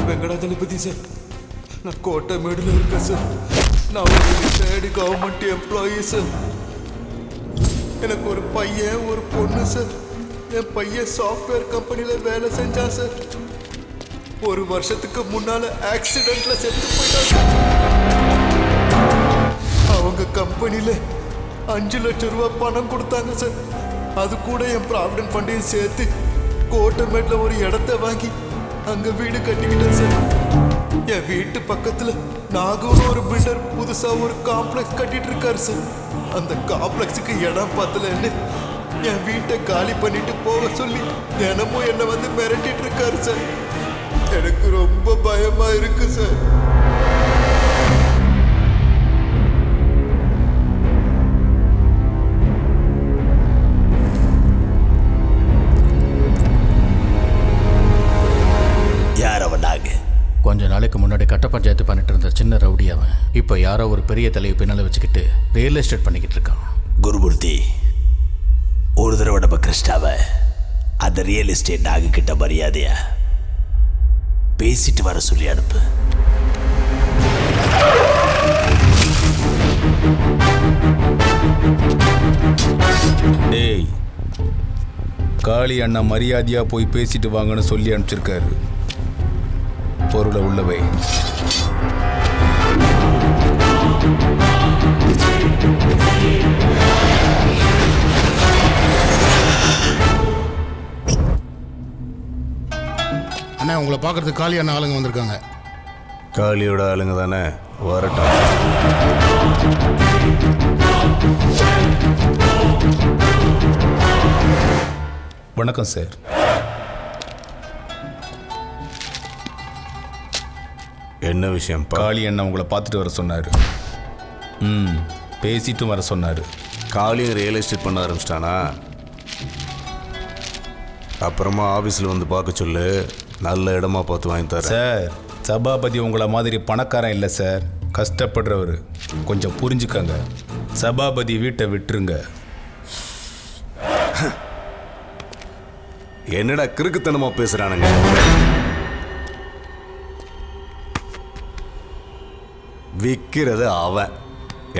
Venkatajalapathi sir, நான் கோட்டைமேடுல இருக்கேன் sir. நான் ஒரு ரிட்டையர்டு கவர்மெண்ட் எம்ப்ளாயி சார். எனக்கு ஒரு பையன் ஒரு பொண்ணு சார். என் பையன் சாஃப்ட்வேர் கம்பெனியில் வேலை செஞ்சான் சார். ஒரு வருஷத்துக்கு முன்னால ஆக்சிடென்ட்ல செத்து போயிட்டான் சார். அவங்க கம்பெனியில் 5 லட்சம் ரூபாய் பணம் கொடுத்தாங்க சார். அது கூட என் ப்ராவிடன்ட் ஃபண்டையும் சேர்த்து கோட்டைமேட்டில் ஒரு இடத்த வாங்கி அங்கே வீடு கட்டிக்கிட்டேன் சார். என் வீட்டு பக்கத்தில் நாகூர் ஒரு பில்டர் புதுசாக ஒரு காம்ப்ளெக்ஸ் கட்டிட்டு இருக்காரு சார். அந்த காம்ப்ளெக்ஸுக்கு இடம் பத்தலன்னு என் வீட்டை காலி பண்ணிட்டு போக சொல்லி தினமும் என்னை வந்து மிரட்டிட்டு இருக்காரு சார். எனக்கு ரொம்ப பயமா இருக்கு சார். கொஞ்ச நாளைக்கு முன்னாடி கட்ட பஞ்சாயத்து பண்ணிட்டு இருந்த சின்ன ரவுடி அவன். இப்போ யாரோ ஒரு பெரிய தலையை பின்னால வச்சுக்கிட்டு ரியல் எஸ்டேட் பண்ணிக்கிட்டு இருக்கான். குருமூர்த்தி, ஒரு தடவை நம்ம கிருஷ்ணாவை அந்த ரியல் எஸ்டேட் நாகு கிட்ட மரியாதையா பேசிட்டு வர சொல்லி அனுப்பு. டேய், காளி அண்ணா மரியாதையா போய் பேசிட்டு வாங்கன்னு சொல்லி அனுப்பிச்சிருக்காரு. பொருளை உள்ளவை. அண்ணா, உங்களை பார்க்கறதுக்கு காளி அண்ணா ஆளுங்க வந்திருக்காங்க. காளியோட ஆளுங்க தானே, வரட்டும். வணக்கம் சார். என்ன விஷயம்? காளி அண்ணா உங்களை பார்த்துட்டு வர சொன்னார். பேசிட்டும் வர சொன்னார். காளியும் ரியல் எஸ்டேட் பண்ண ஆரம்பிச்சிட்டானா? அப்புறமா ஆஃபீஸில் வந்து பார்க்க சொல்லு, நல்ல இடமா பார்த்து வாங்கி தரேன். சார், சபாபதி உங்களை மாதிரி பணக்காரன் இல்லை சார், கஷ்டப்படுறவர். கொஞ்சம் புரிஞ்சுக்கங்க. சபாபதி வீட்டை விட்டுருங்க. என்னடா கிறுக்குத்தனமா பேசுறானுங்க? விற்கிறது அவன்,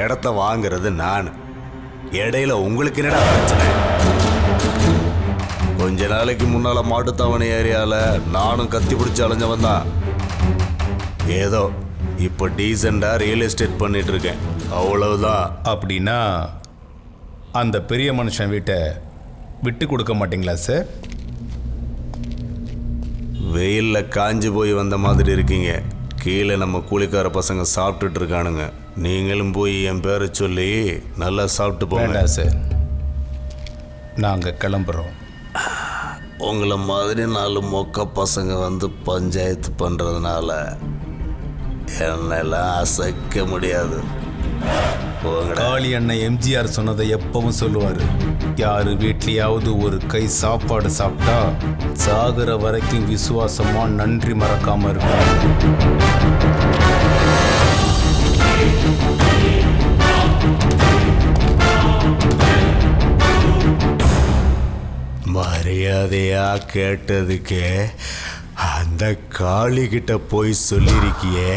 இடத்த வாங்கிறது நான். இடையில உங்களுக்கு என்னடா பிரச்சனை? கொஞ்ச நாளைக்கு முன்னால மாட்டுத்தாவணி ஏரியால நானும் கத்தி பிடிச்சி அலைஞ்சவன் தான். ஏதோ இப்போ டீசெண்டா ரியல் எஸ்டேட் பண்ணிட்டு இருக்கேன், அவ்வளவுதான். அப்படின்னா அந்த பெரிய மனுஷன் வீட்டை விட்டு கொடுக்க மாட்டீங்களா சார்? வெயிலில் காஞ்சி போய் வந்த மாதிரி இருக்கீங்க. கீழே நம்ம கூலிக்கார பசங்க சாப்பிட்டுட்டு இருக்கானுங்க. நீங்களும் போய் என் பேரை சொல்லி நல்லா சாப்பிட்டு போங்க சார். நாங்கள் கிளம்புறோம். உங்களை மாதிரி 4 மொக்க பசங்க வந்து பஞ்சாயத்து பண்ணுறதுனால என்னெல்லாம் அசைக்க முடியாது. காளி அண்ணன் எம்ஜிஆர் சொன்னதை எப்பவும் சொல்லுவார். யாரு வீட்லையாவது ஒரு கை சாப்பாடு சாப்பிட்டா சாகிற வரைக்கும் விசுவாசமா நன்றி மறக்காம இருக்கும். மரியாதையா கேட்டதுக்கே அந்த காளி கிட்ட போய் சொல்லிருக்கியே,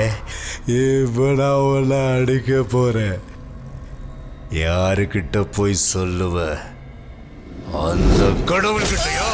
இப்போ நான் உன்னை அடிக்க போறேன். யாருக்கிட்ட போய் சொல்லுவ? அந்த கடவுள்கிட்டயா?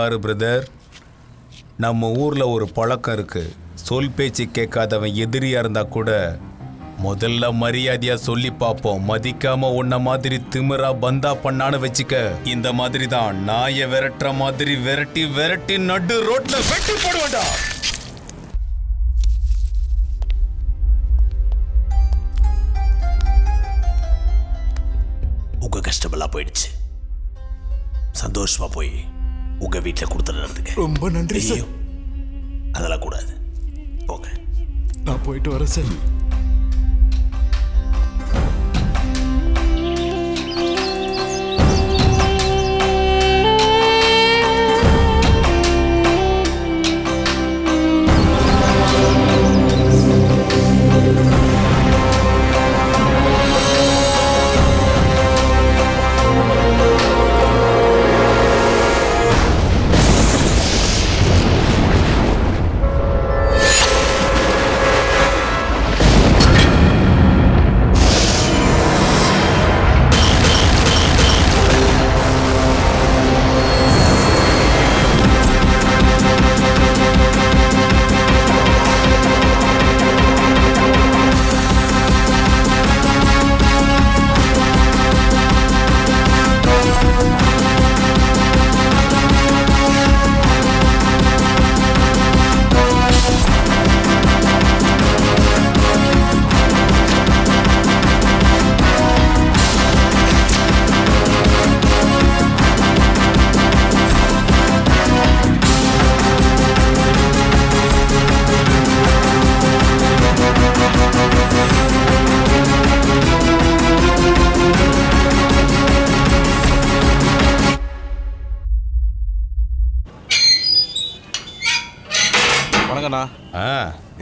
பாரு பிரதர், நம்ம ஊரில் ஒரு பழக்கம் இருக்கு. சொல் பேச்சு கேட்காதவன் எதிரியா இருந்தா கூட முதல்ல மரியாதையா சொல்லி பார்ப்போம். மதிக்காம உன்ன மாதிரி திமிரா பந்தா பண்ணான்னு வச்சுக்க, இந்த மாதிரி தான் நாயை விரட்டுற மாதிரி விரட்டி விரட்டி நடு ரோட்ல வெட்டி போடுவேண்டா. உங்க கஷ்டமெல்லாம் போயிடுச்சு. சந்தோஷமா போய் உங்க வீட்டில் கொடுத்து நடந்துங்க. ரொம்ப நன்றி சார். ஐயோ, அதெல்லாம் கூடாது. போங்க. நான் போயிட்டு வரேன் சார்.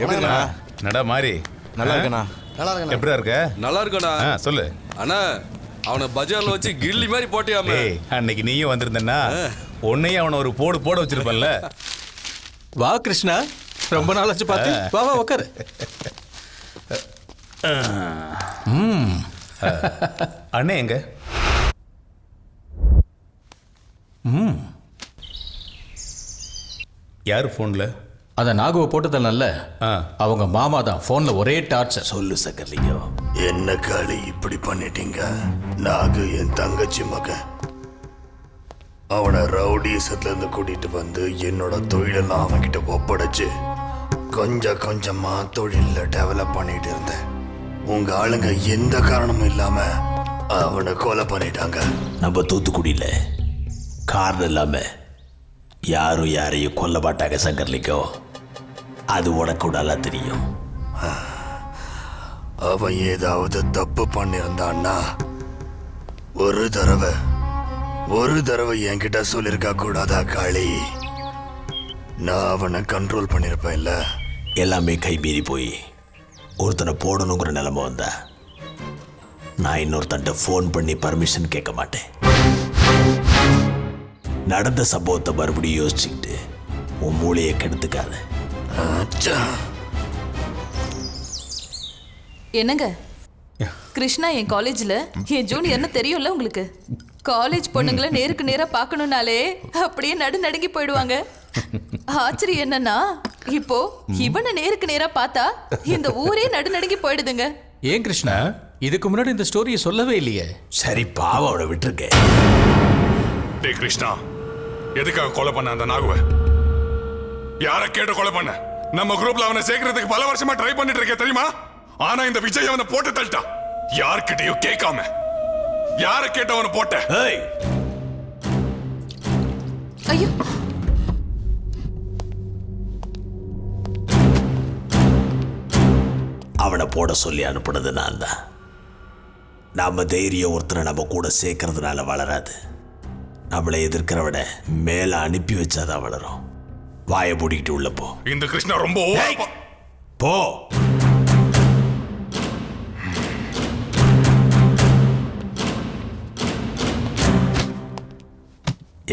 எப்படிண்ணா? நடா மாறி நல்லா இருக்கண்ணா. எப்படிடா இருக்க? நல்லா இருக்கடா. சொல்லு அண்ணா, அவனை பஜார்ல வச்சு கில்லி மாதிரி போட்டியாமே. அன்னைக்கு நீயும் வந்திருந்தா உன்னையும் அவனை ஒரு போடு போட வச்சிருப்பல்ல. வா கிருஷ்ணா, ரொம்ப நாள் ஆச்சு பார்த்து. வா வா உட்காரு. அண்ணே எங்க? யார் ஃபோன்ல? அதை நாகுவை போட்டதில்ல, அவங்க மாமா தான் ஃபோனில் ஒரே டார்ச்சர். சொல்லு சக்கரலிங்கம். என்ன காளி இப்படி பண்ணிட்டீங்க? நாகு என் தங்கச்சி மகன். அவனை ரவுடிசத்துல இருந்து கூட்டிட்டு வந்து என்னோட தொழிலெல்லாம் அவன்கிட்ட ஒப்படைச்சு கொஞ்சம் கொஞ்சமா தொழில டெவலப் பண்ணிட்டு இருந்தேன். உங்க ஆளுங்க எந்த காரணமும் இல்லாம அவனை கொலை பண்ணிட்டாங்க. நம்ம தூத்துக்குடியில காரணம் இல்லாம யாரும் யாரையும் கொல்ல மாட்டாங்க சங்கர்லிங்கம். அது உனக்கு நல்லா தெரியும். அவன் ஏதாவது தப்பு பண்ணியிருந்தான்னா ஒரு தடவை என்கிட்ட சொல்லியிருக்கா கூடாதா காளி? நான் அவனை கண்ட்ரோல் பண்ணியிருப்பேன் இல்ல? எல்லாமே கை மீறி போய் ஒருத்தனை போடணுங்கிற நிலைமை வந்தா நான் இன்னொருத்தன்ட்ட ஃபோன் பண்ணி பர்மிஷன் கேட்க மாட்டேன். நடந்த சம்பவத்தை மறுபடியும் யோசிச்சுக்கிட்டு உன் மூளையை கெடுத்துக்காத. என்னங்க, கிருஷ்ணா என் காலேஜ்ல என் ஜூனியர்னு தெரியும்ல உங்களுக்கு. காலேஜ் பொண்ணுங்களை நேருக்கு நேரா பார்க்கணும்னாலே அப்படியே நடுங்கி போயிடுவாங்க. ஆச்சரியம் என்னன்னா இப்போ இவனை நேருக்கு நேரா பார்த்தா இந்த ஊரே நடுங்கி போயிடுதுங்க. ஏன் கிருஷ்ணா, இதுக்கு முன்னாடி இந்த ஸ்டோரியை சொல்லவே இல்லையே? சரி பாவம், அவனை விட்டுருக்கேன். டேய் கிருஷ்ணா, எதுக்காக கொலை பண்ண அந்த நாகுவை? யாரை கேட்டு கொலை பண்ண? நம்ம குரூப்ல அவனை சேர்க்கறதுக்கு பல வருஷமா ட்ரை பண்ணிட்டு இருக்கேன் தெரியுமா? ஆனா இந்த விஜய் அவனை போட்டு தள்ளிட்டான். யார்கிட்டயும் கேட்காம. யாரை கேட்டு அவனை போட்ட? ஐயோ, அவனை போட சொல்லி அனுப்புனது நான் தான். நம்ம தைரியம் ஒருத்தரை நம்ம கூட சேர்க்கறதுனால வளராது. நம்மளை எதிர்க்கிறவன மேல அனுப்பி வச்சாதான் வளரும். வாயை மூடிக்கிட்டு உள்ள போ. இந்த கிருஷ்ணா ரொம்ப போ.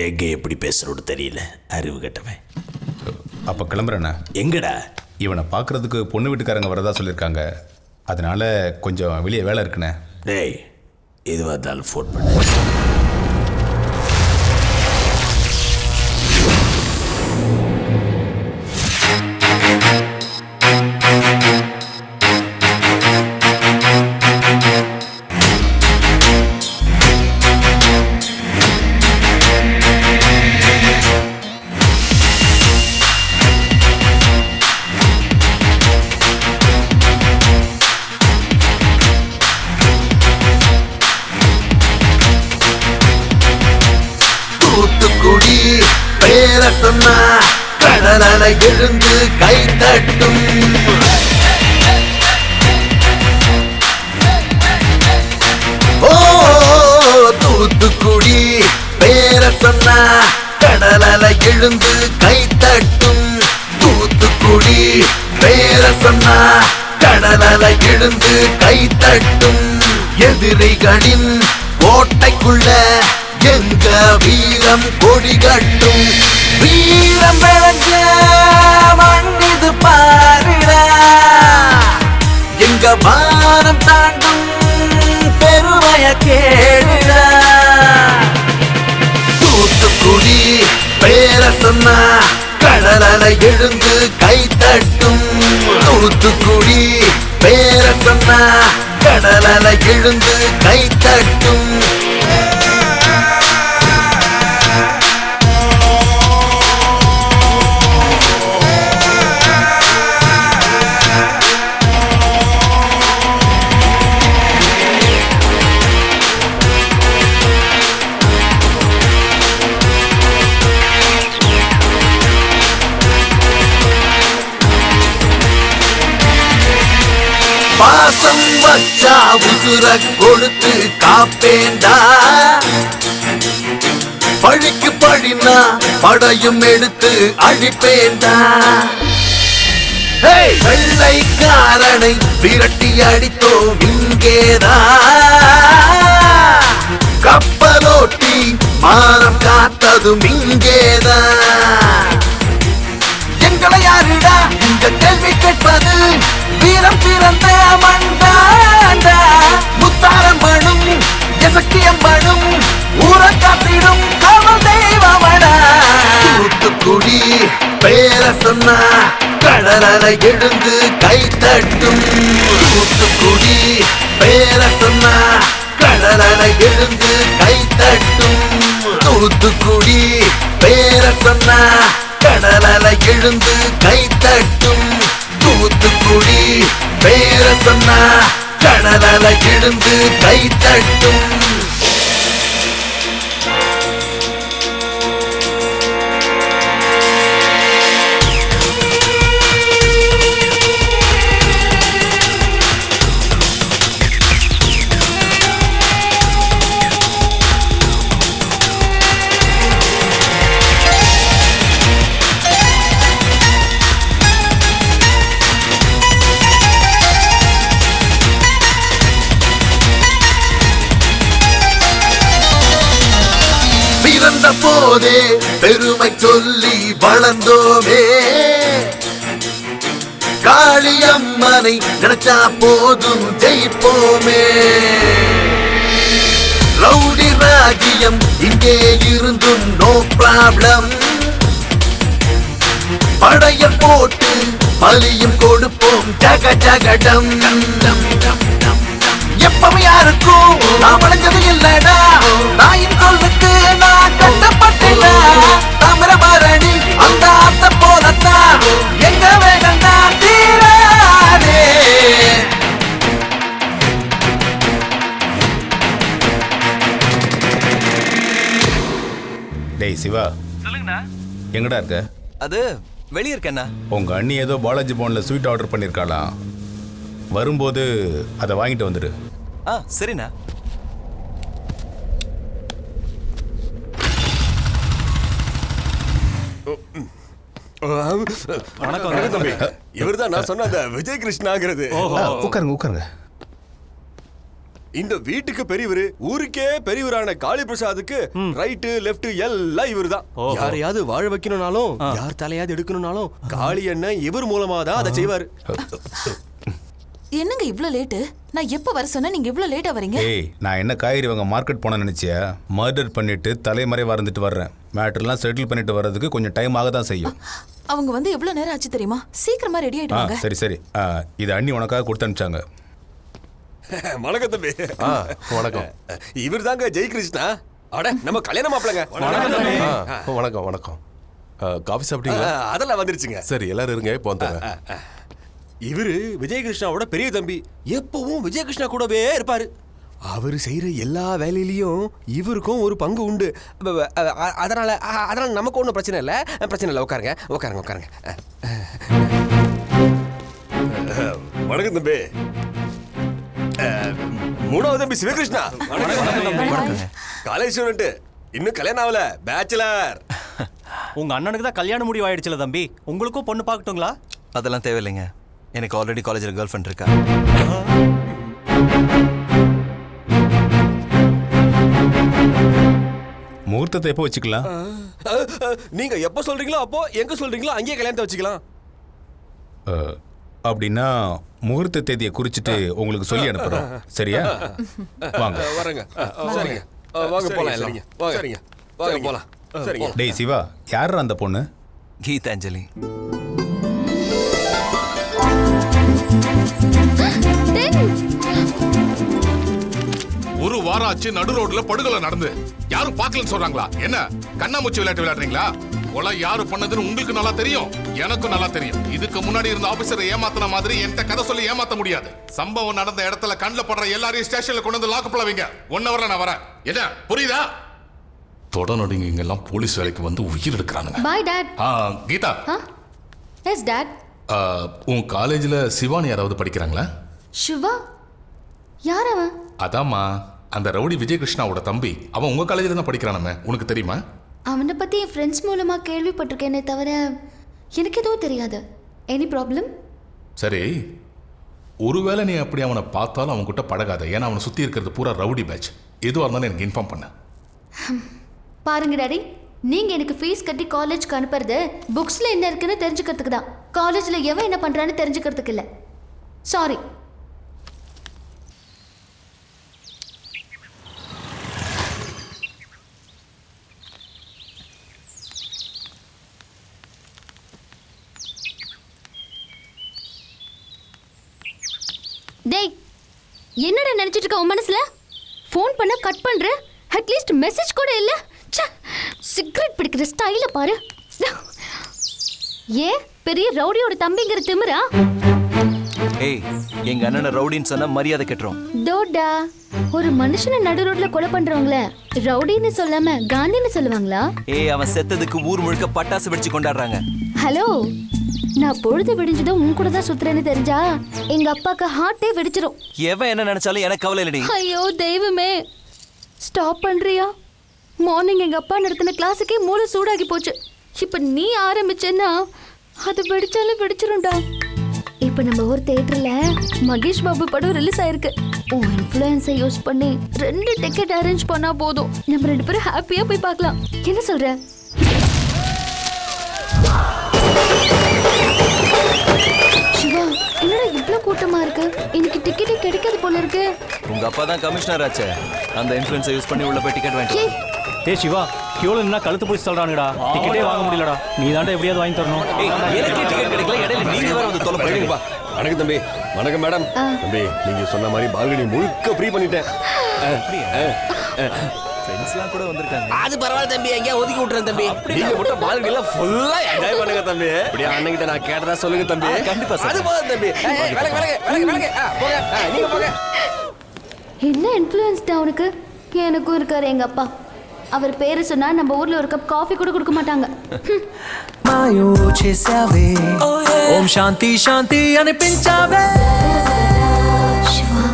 எங்க எப்படி பேசுறோன்னு தெரியல, அறிவு கட்டவன். அப்ப கிளம்புறேண்ணா. எங்கடா? இவனை பார்க்கறதுக்கு பொண்ணு வீட்டுக்காரங்க வரதா சொல்லியிருக்காங்க. அதனால கொஞ்சம் வெளியே வேலை இருக்குண்ணே. டேய், இது வந்தாலும் ஃபோன் பண்ணு. கடலலை எழுந்து கை தட்டும். ஓ தூத்துக்குடி பேர சொன்னா கடலலை எழுந்து கை தட்டும். தூத்துக்குடி பேர சொன்னா கடலலை எழுந்து கை தட்டும். எதிரிகளின் கோட்டைக்குள்ள எங்க வீரம் கொடி கட்டும். வீரம் விளைஞ்ச மண்ணிது பாருடா, எங்க வானம் தாண்டும் பெருமைய கேளுடா. தூத்துக்குடி பேர சொன்னா கடலலை எழுந்து கை தட்டும். தூத்துக்குடி பேர சொன்னா கடலலை எழுந்து கை தட்டும். பாசம் வச்சா உசுர கொடுத்து காப்பேண்டா. பழிக்கு பழினா படையும் எடுத்து அழிப்பேண்டா. வெள்ளைக்காரனை விரட்டி அடித்தோம் இங்கேதான். கப்பலோட்டி மானம் காத்ததும் இங்கேதான். எங்களை யாருடா இந்த கேள்வி கேட்பது? வீரம் பிறந்த மண்டாண்டா. முத்தாரம் மணும் எசக்கியம் மணும் ஊர காத்திடும் காவல் தெய்வமடா. தூத்துக்குடி பேர சொன்னா கடலலை எழுந்து கை தட்டும். தூத்துக்குடி பேர சொன்னா கடலலை எழுந்து கை தட்டும். தூத்துக்குடி பேர சொன்னா கடலலை எழுந்து கை தட்டும். தூத்துக்குடி பேர சொன்னா கடலலை எழுந்து கை தட்டும். போதே பெருமை சொல்லி வளர்ந்தோமே. காளியம்மனை நினைச்சா போதும் ஜெயிப்போமே. ரவுடி ராஜ்யம் இங்கே இருந்தும் நோ ப்ராப்ளம். படைய போட்டு பலியும் கொடுப்போம் ஜக ஜகடம். எப்பவும் யாருக்கும் நான் வளைஞ்சது இல்லடா. நாயின் சொல்லுக்கு நான் கட்டப்பட்டேடா. தாமிரபரணி அந்த அத்த போலத்தான் எங்க வேகம் தான் தீராதே. டேய் சிவா, சொல்லுங்கண்ணா. எங்கடா இருக்க? அது வெளியே இருக்கேண்ணா. உங்க அண்ணி ஏதோ பாலாஜி போன்ல ஸ்வீட் ஆர்டர் பண்ணிருக்காளாம். வரும்போது அதை வாங்கிட்டு வந்துடு. சரிண்ணா. வணக்கம் தம்பி. இவர்தான் நான் சொன்ன அந்த விஜய் கிருஷ்ணாங்கிறது. உட்காருங்க உட்காருங்க. இந்த வீட்டுக்கு பெரியவர், ஊருக்கே பெரியவரான காளி பிரசாத்துக்கு ரைட் லெஃப்ட் எல்லாம் இவர் தான். யாரையாவது வாழ வைக்கணும்னாலும் யார் தலையாவது எடுக்கணும்னாலும் காளி அண்ணன் இவர் மூலமா தான் அதை செய்வாரு. என்னங்க இவ்ளோ லேட்டு? நான் எப்ப வர சொன்னா நீங்க இவ்ளோ லேட்டா வரீங்க? ஏய், நான் என்ன காய்கறி வாங்க மார்க்கெட் போன நினைச்சியா? மர்டர் பண்ணிட்டு தலைமறைவா இருந்துட்டு வர்றேன். மேட்டர்லாம் செட்டில் பண்ணிட்டு வர்றதுக்கு கொஞ்சம் டைம் ஆக தான் செய்யும். அவங்க வந்து எவ்வளவு நேரம் ஆச்சு தெரியுமா? சீக்கிரமா ரெடி ஆயிடுவாங்க. சரி சரி. இது அண்ணி உனக்காக கொடுத்து அனுப்பிச்சாங்க. வணக்கம் தம்பி. வணக்கம். இவர் தாங்க ஜெய் கிருஷ்ணா. அட நம்ம கல்யாண மாப்பிளங்க. வணக்கம் வணக்கம். காஃபி சாப்பிட்டீங்களா? அதெல்லாம் வந்துருச்சுங்க. சரி எல்லாரும் இருங்க, இப்போ வந்துடுறேன். இவரு விஜய் கிருஷ்ணாவோட பெரிய தம்பி. எப்பவும் விஜய் கிருஷ்ணா கூடவே இருப்பாரு. அவர் செய்யற எல்லா வேலையிலயும் இவருக்கும் ஒரு பங்கு உண்டு. அதனால நமக்கு ஒன்றும் பிரச்சனை இல்லை. உட்காருங்க. வணக்கம் தம்பி. மூணாவது தம்பி சிவகிருஷ்ணா. காலேஜ் ஸ்டூடெண்ட், இன்னும் கல்யாணம் ஆகல, பேச்சுலர். உங்க அண்ணனுக்கு தான் கல்யாணம் முடிவு ஆயிடுச்சுல தம்பி, உங்களுக்கும் பொண்ணு பார்க்கட்டுங்களா? அதெல்லாம் தேவையில்லைங்க, எனக்கு ஆல்ரெடி காலேஜில் கேர்ள் ஃப்ரெண்ட் இருக்கா. முகூர்த்தத்தை எப்போ வச்சுக்கலாம்? நீங்க எப்போ சொல்றீங்களோ அப்போ, எங்க சொல்றீங்களோ அங்கேயே கல்யாணத்தை வச்சுக்கலாம். அப்படின்னா முகூர்த்த தேதியை குறிச்சிட்டு உங்களுக்கு சொல்லி அனுப்புறோம், சரியா? வாங்க. வரங்க. சரிங்க, வாங்க போலாம். சரிங்க, சரிங்க, வாங்க போலாம். சரிங்க. டேய் சிவா, யார் அந்த பொண்ணு? கீதாஞ்சலி. ஒரு வாரம் ஆச்சு நடு ரோட்ல படுகொலை நடந்து, யாரும் பார்க்கலன்னு சொல்றாங்களா? என்ன கண்ணாமூச்சி விளையாட்டு விளையாடுறீங்களா? கொலை யாரு பண்ணதுன்னு உங்களுக்கு நல்லா தெரியும், எனக்கும் நல்லா தெரியும். இதுக்கு முன்னாடி இருந்த ஆபீசரை ஏமாத்தின மாதிரி என்கிட்ட கதை சொல்லி ஏமாத்த முடியாது. சம்பவம் நடந்த இடத்துல கண்ணில் படுற எல்லாரையும் ஸ்டேஷன்ல கொண்டு வந்து லாக்கப்ல வைங்க. 1 ஹவர்ல நான் வரேன். என்ன புரியுதா? தொடர்ந்து இங்க எல்லாம் போலீஸ் வேலைக்கு வந்து உயிர் எடுக்கிறானுங்க. Bye dad. Geetha. Yes dad. உன் காலேஜ்ல சிவானி யாராவது படிக்கிறாங்களா? சிவா? யார் அவன்? அதாம்மா, அந்த ரவுடி விஜயகிருஷ்ணாவோட தம்பி. அவன் உங்க காலேஜ்ல தான் படிக்கிறானே, உனக்கு தெரியுமா? அவனை பத்தி என் ஃப்ரெண்ட்ஸ் மூலமா கேள்விப்பட்டிருக்கேனே தவிர எனக்கு எதுவும் தெரியாது. Any problem? சரி, ஒருவேளை நீ அப்படி அவனை பார்த்தாலும் அவன் கிட்ட பழகாத. ஏன்னா அவனை சுத்தி இருக்கிறது பூரா ரவுடி பேட்ச். எதுவாக இருந்தாலும் எனக்கு இன்ஃபார்ம் பண்ண. பாருங்க டாடி, நீங்க எனக்கு ஃபீஸ் கட்டி காலேஜ்க்கு அனுப்புறது புக்ஸ்ல என்ன இருக்குன்னு தெரிஞ்சுக்கிறதுக்கு தான். காலேஜ்ல எவன் என்ன பண்றான்னு தெரிஞ்சுக்கிறதுக்கு இல்லை. சாரி. டேய், என்னடா நினைச்சிட்டு இருக்க உன் மனசுல? ஃபோன் பண்ண கட் பண்ற, அட்லீஸ்ட் மெசேஜ் கூட இல்ல. சிகரெட் பிடிக்கிற ஸ்டைல பாரு. ஏன் பெரிய ரவுடியோட தம்பிங்கிற திமிரா? ஏய், எங்க அண்ணனை ரவுடின்னு சொன்னா மரியாதை கெட்டுரும். தோடா, ஒரு மனுஷனை நடு ரோட்ல கொலை பண்றவங்கள ரவுடின்னு சொல்லாம காந்தின்னு சொல்லுவாங்களா? ஏய், அவன் செத்ததுக்கு ஊர் முழுக்க பட்டாசு வெடிச்சு கொண்டாடுறாங்க. ஹலோ, நான் பொழுது விடிஞ்சதும் உன் கூட தான் சுத்துறேன்னு தெரிஞ்சா எங்க அப்பாக்கு ஹார்ட்டே வெடிச்சிரும். எவன் என்ன நினைச்சாலும் எனக்கு கவலை இல்லடி. ஐயோ தெய்வமே, ஸ்டாப் பண்றியா? மார்னிங் எங்க அப்பா நடத்தின கிளாஸுக்கே மூளை சூடாகி போச்சு. இப்ப நீ ஆரம்பிச்சேன்னா அது வெடிச்சாலும் வெடிச்சிரும்டா. இப்ப நம்ம ஒரு தியேட்டர்ல மகேஷ் பாபு படம் ரிலீஸ் ஆயிருக்கு. உன் இன்ஃப்ளூயன்ஸை யூஸ் பண்ணி 2 டிக்கெட் அரேஞ்ச் பண்ணா போதும், நம்ம 2 பேரும் ஹாப்பியா போய் பார்க்கலாம். என்ன சொல்ற? சிவா, என்னடா இவ்ளோ கூட்டமா இருக்கு? இன்னைக்கு டிக்கெட்டே கிடைக்காது போல இருக்கு. உங்க அப்பா தான் கமிஷனர் ஆச்சே, அந்த இன்ஃப்ளூயன்ஸை யூஸ் பண்ணி உள்ள போய் டிக்கெட் வாங்கிட்டு. ஏய் சிவா, கியூல நின்னா கழுத்து போய் சொல்றானுடா, டிக்கெட்டே வாங்க முடியலடா. நீ தாண்டா எப்படியாவது வாங்கி தரணும். எனக்கு டிக்கெட் கிடைக்கல, இடையில நீங்க வேற வந்து தொலை பண்ணுங்கப்பா. வணக்கம் தம்பி. வணக்கம் மேடம். தம்பி, நீங்க சொன்ன மாதிரி பால்கனி முழுக்க ஃப்ரீ பண்ணிட்டேன். ஃப்ரெண்ட்ஸ்லாம் கூட வந்திருக்காங்க. அது பரவாயில்ல தம்பி, எங்கேயா ஒதுக்கி விட்டுறேன் தம்பி. நீங்க மட்டும் பால்கனில ஃபுல்லா என்ஜாய் பண்ணுங்க தம்பி. அப்படியே அண்ணன்கிட்ட நான் கேட்டதா சொல்லுங்க தம்பி. கண்டிப்பா சார். அது போதும் தம்பி. விலகு. போங்க, நீங்க போங்க. என்ன இன்ஃப்ளூயன்ஸ்டா அவனுக்கு? எனக்கும் இருக்காரு எங்க அப்பா. அவர் பேரு சொன்னா நம்ம ஊர்ல ஒரு கப் காஃபி கூட கொடுக்க மாட்டாங்க. మాయో చేసావే ఓం శాంతి శాంతి అనిపించావే. சிவா,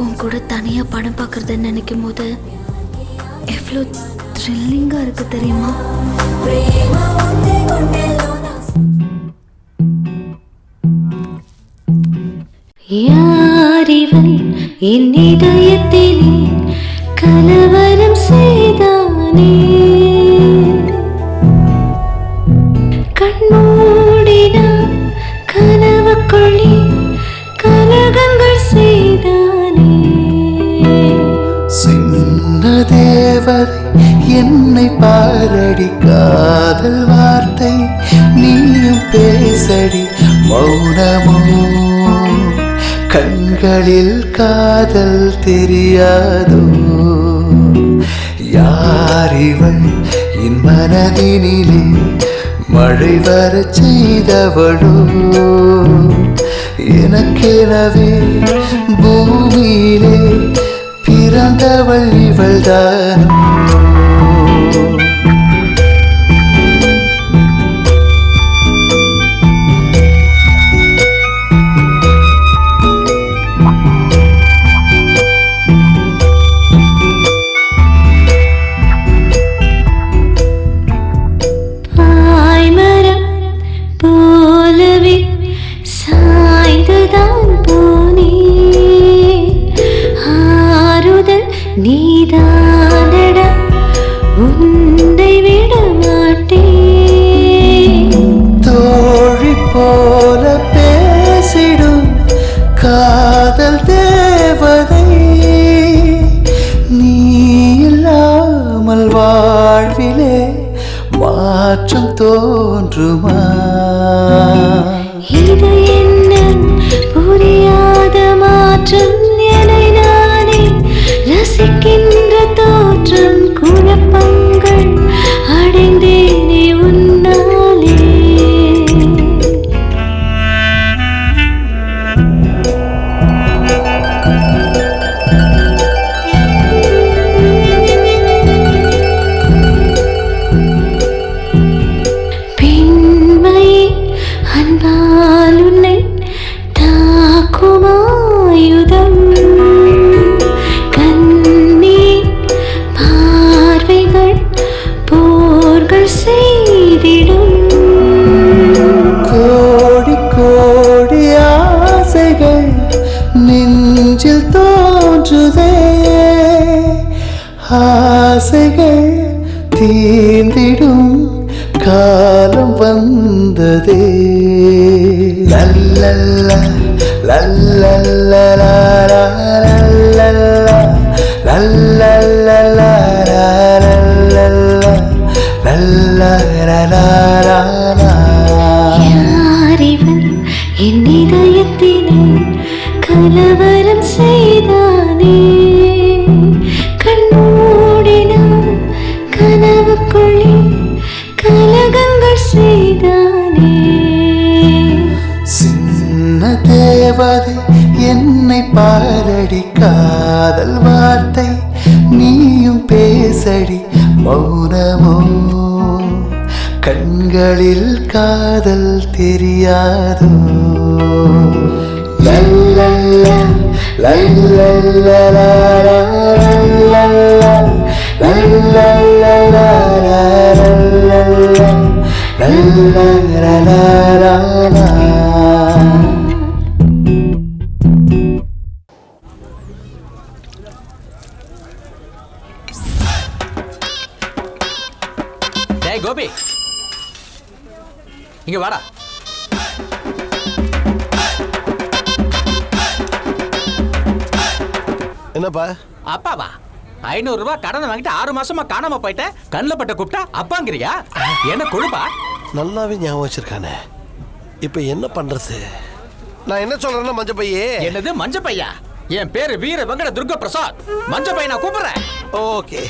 உன் கூட தனியா படம் பார்க்கறத நினைக்கும் போது எவ்வளோ த்ரில்லிங்கா இருக்கு தெரியுமா? யாரிவன் என் இதயத்திலே கலவரம் செய்தானே, கண்மூடினா கனவுக்குள்ளே கலகங்கள் செய்தானே. சின்ன தேவதை என்னை பாரடி, காதல் வார்த்தை நீயும் பேசடி. மௌனமோ கண்களில் காதல் தெரியாதோ. யாரிவள் என் மனதினிலே மழை வர செய்தவளோ. எனக்கெனவே பூமியிலே பிறந்தவள் இவள்தானோ நீதானடா உன்னை விட மாட்டேன் தோழி போல பேசிடும் காதல் தேவதை நீ இல்லாமல் வாழ்விலே மாற்றம் தோன்றுமா இது என்ன புரியாத மாற்றம் என்னை நானே ரசிக்கின்ற தோற்றம் குழப்பங்கள் அடைந்தேனே உன்னாலே பெண்மையே அன்பால் உன்னை தாக்குமாயுதம் செய்திடும் கோடி கோடி ஆசைகள் நெஞ்சில் தோன்றுதே ஆசைகள் தீர்ந்திடும் காலம் வந்ததே லல்லல்லா லல்லல்லா லல்லல்லா லல்லல்லா யாரிவன் என் இதயத்திலே கலவரம் செய்தானே கண்மூடினான் கனவுக்குள்ளே கலகங்கள் செய்தானே சின்ன தேவதை என்னை பாரடி காதல் வார்த்தை நீயும் பேசடி மௌனமோ கண்களில் காதல் தெரியாதோ லல்லல்லா லல்லல்லா லல்லல்லா லல்லல்லா லல்லல்லா கோபி இங்க வாடா. என்னப்பா? அப்பாவா? 500 ரூபாய் கடனை வாங்கிட்டு 6 மாசமா காணாம போயிட்டேன். கண்ணில் பட்ட கூப்பிட்டா அப்பாங்கிறியா? என்ன கொழுப்பா? நல்லாவே ஞாபகம் வச்சிருக்கானே. இப்ப என்ன பண்றது? நான் என்ன சொல்றேன்னா மஞ்ச பையே. என்னது மஞ்ச பையா? என் பேரு வீர வெங்கட துர்க பிரசாத். மஞ்ச பையன் நான் கூப்பிடுறேன். ஓகே.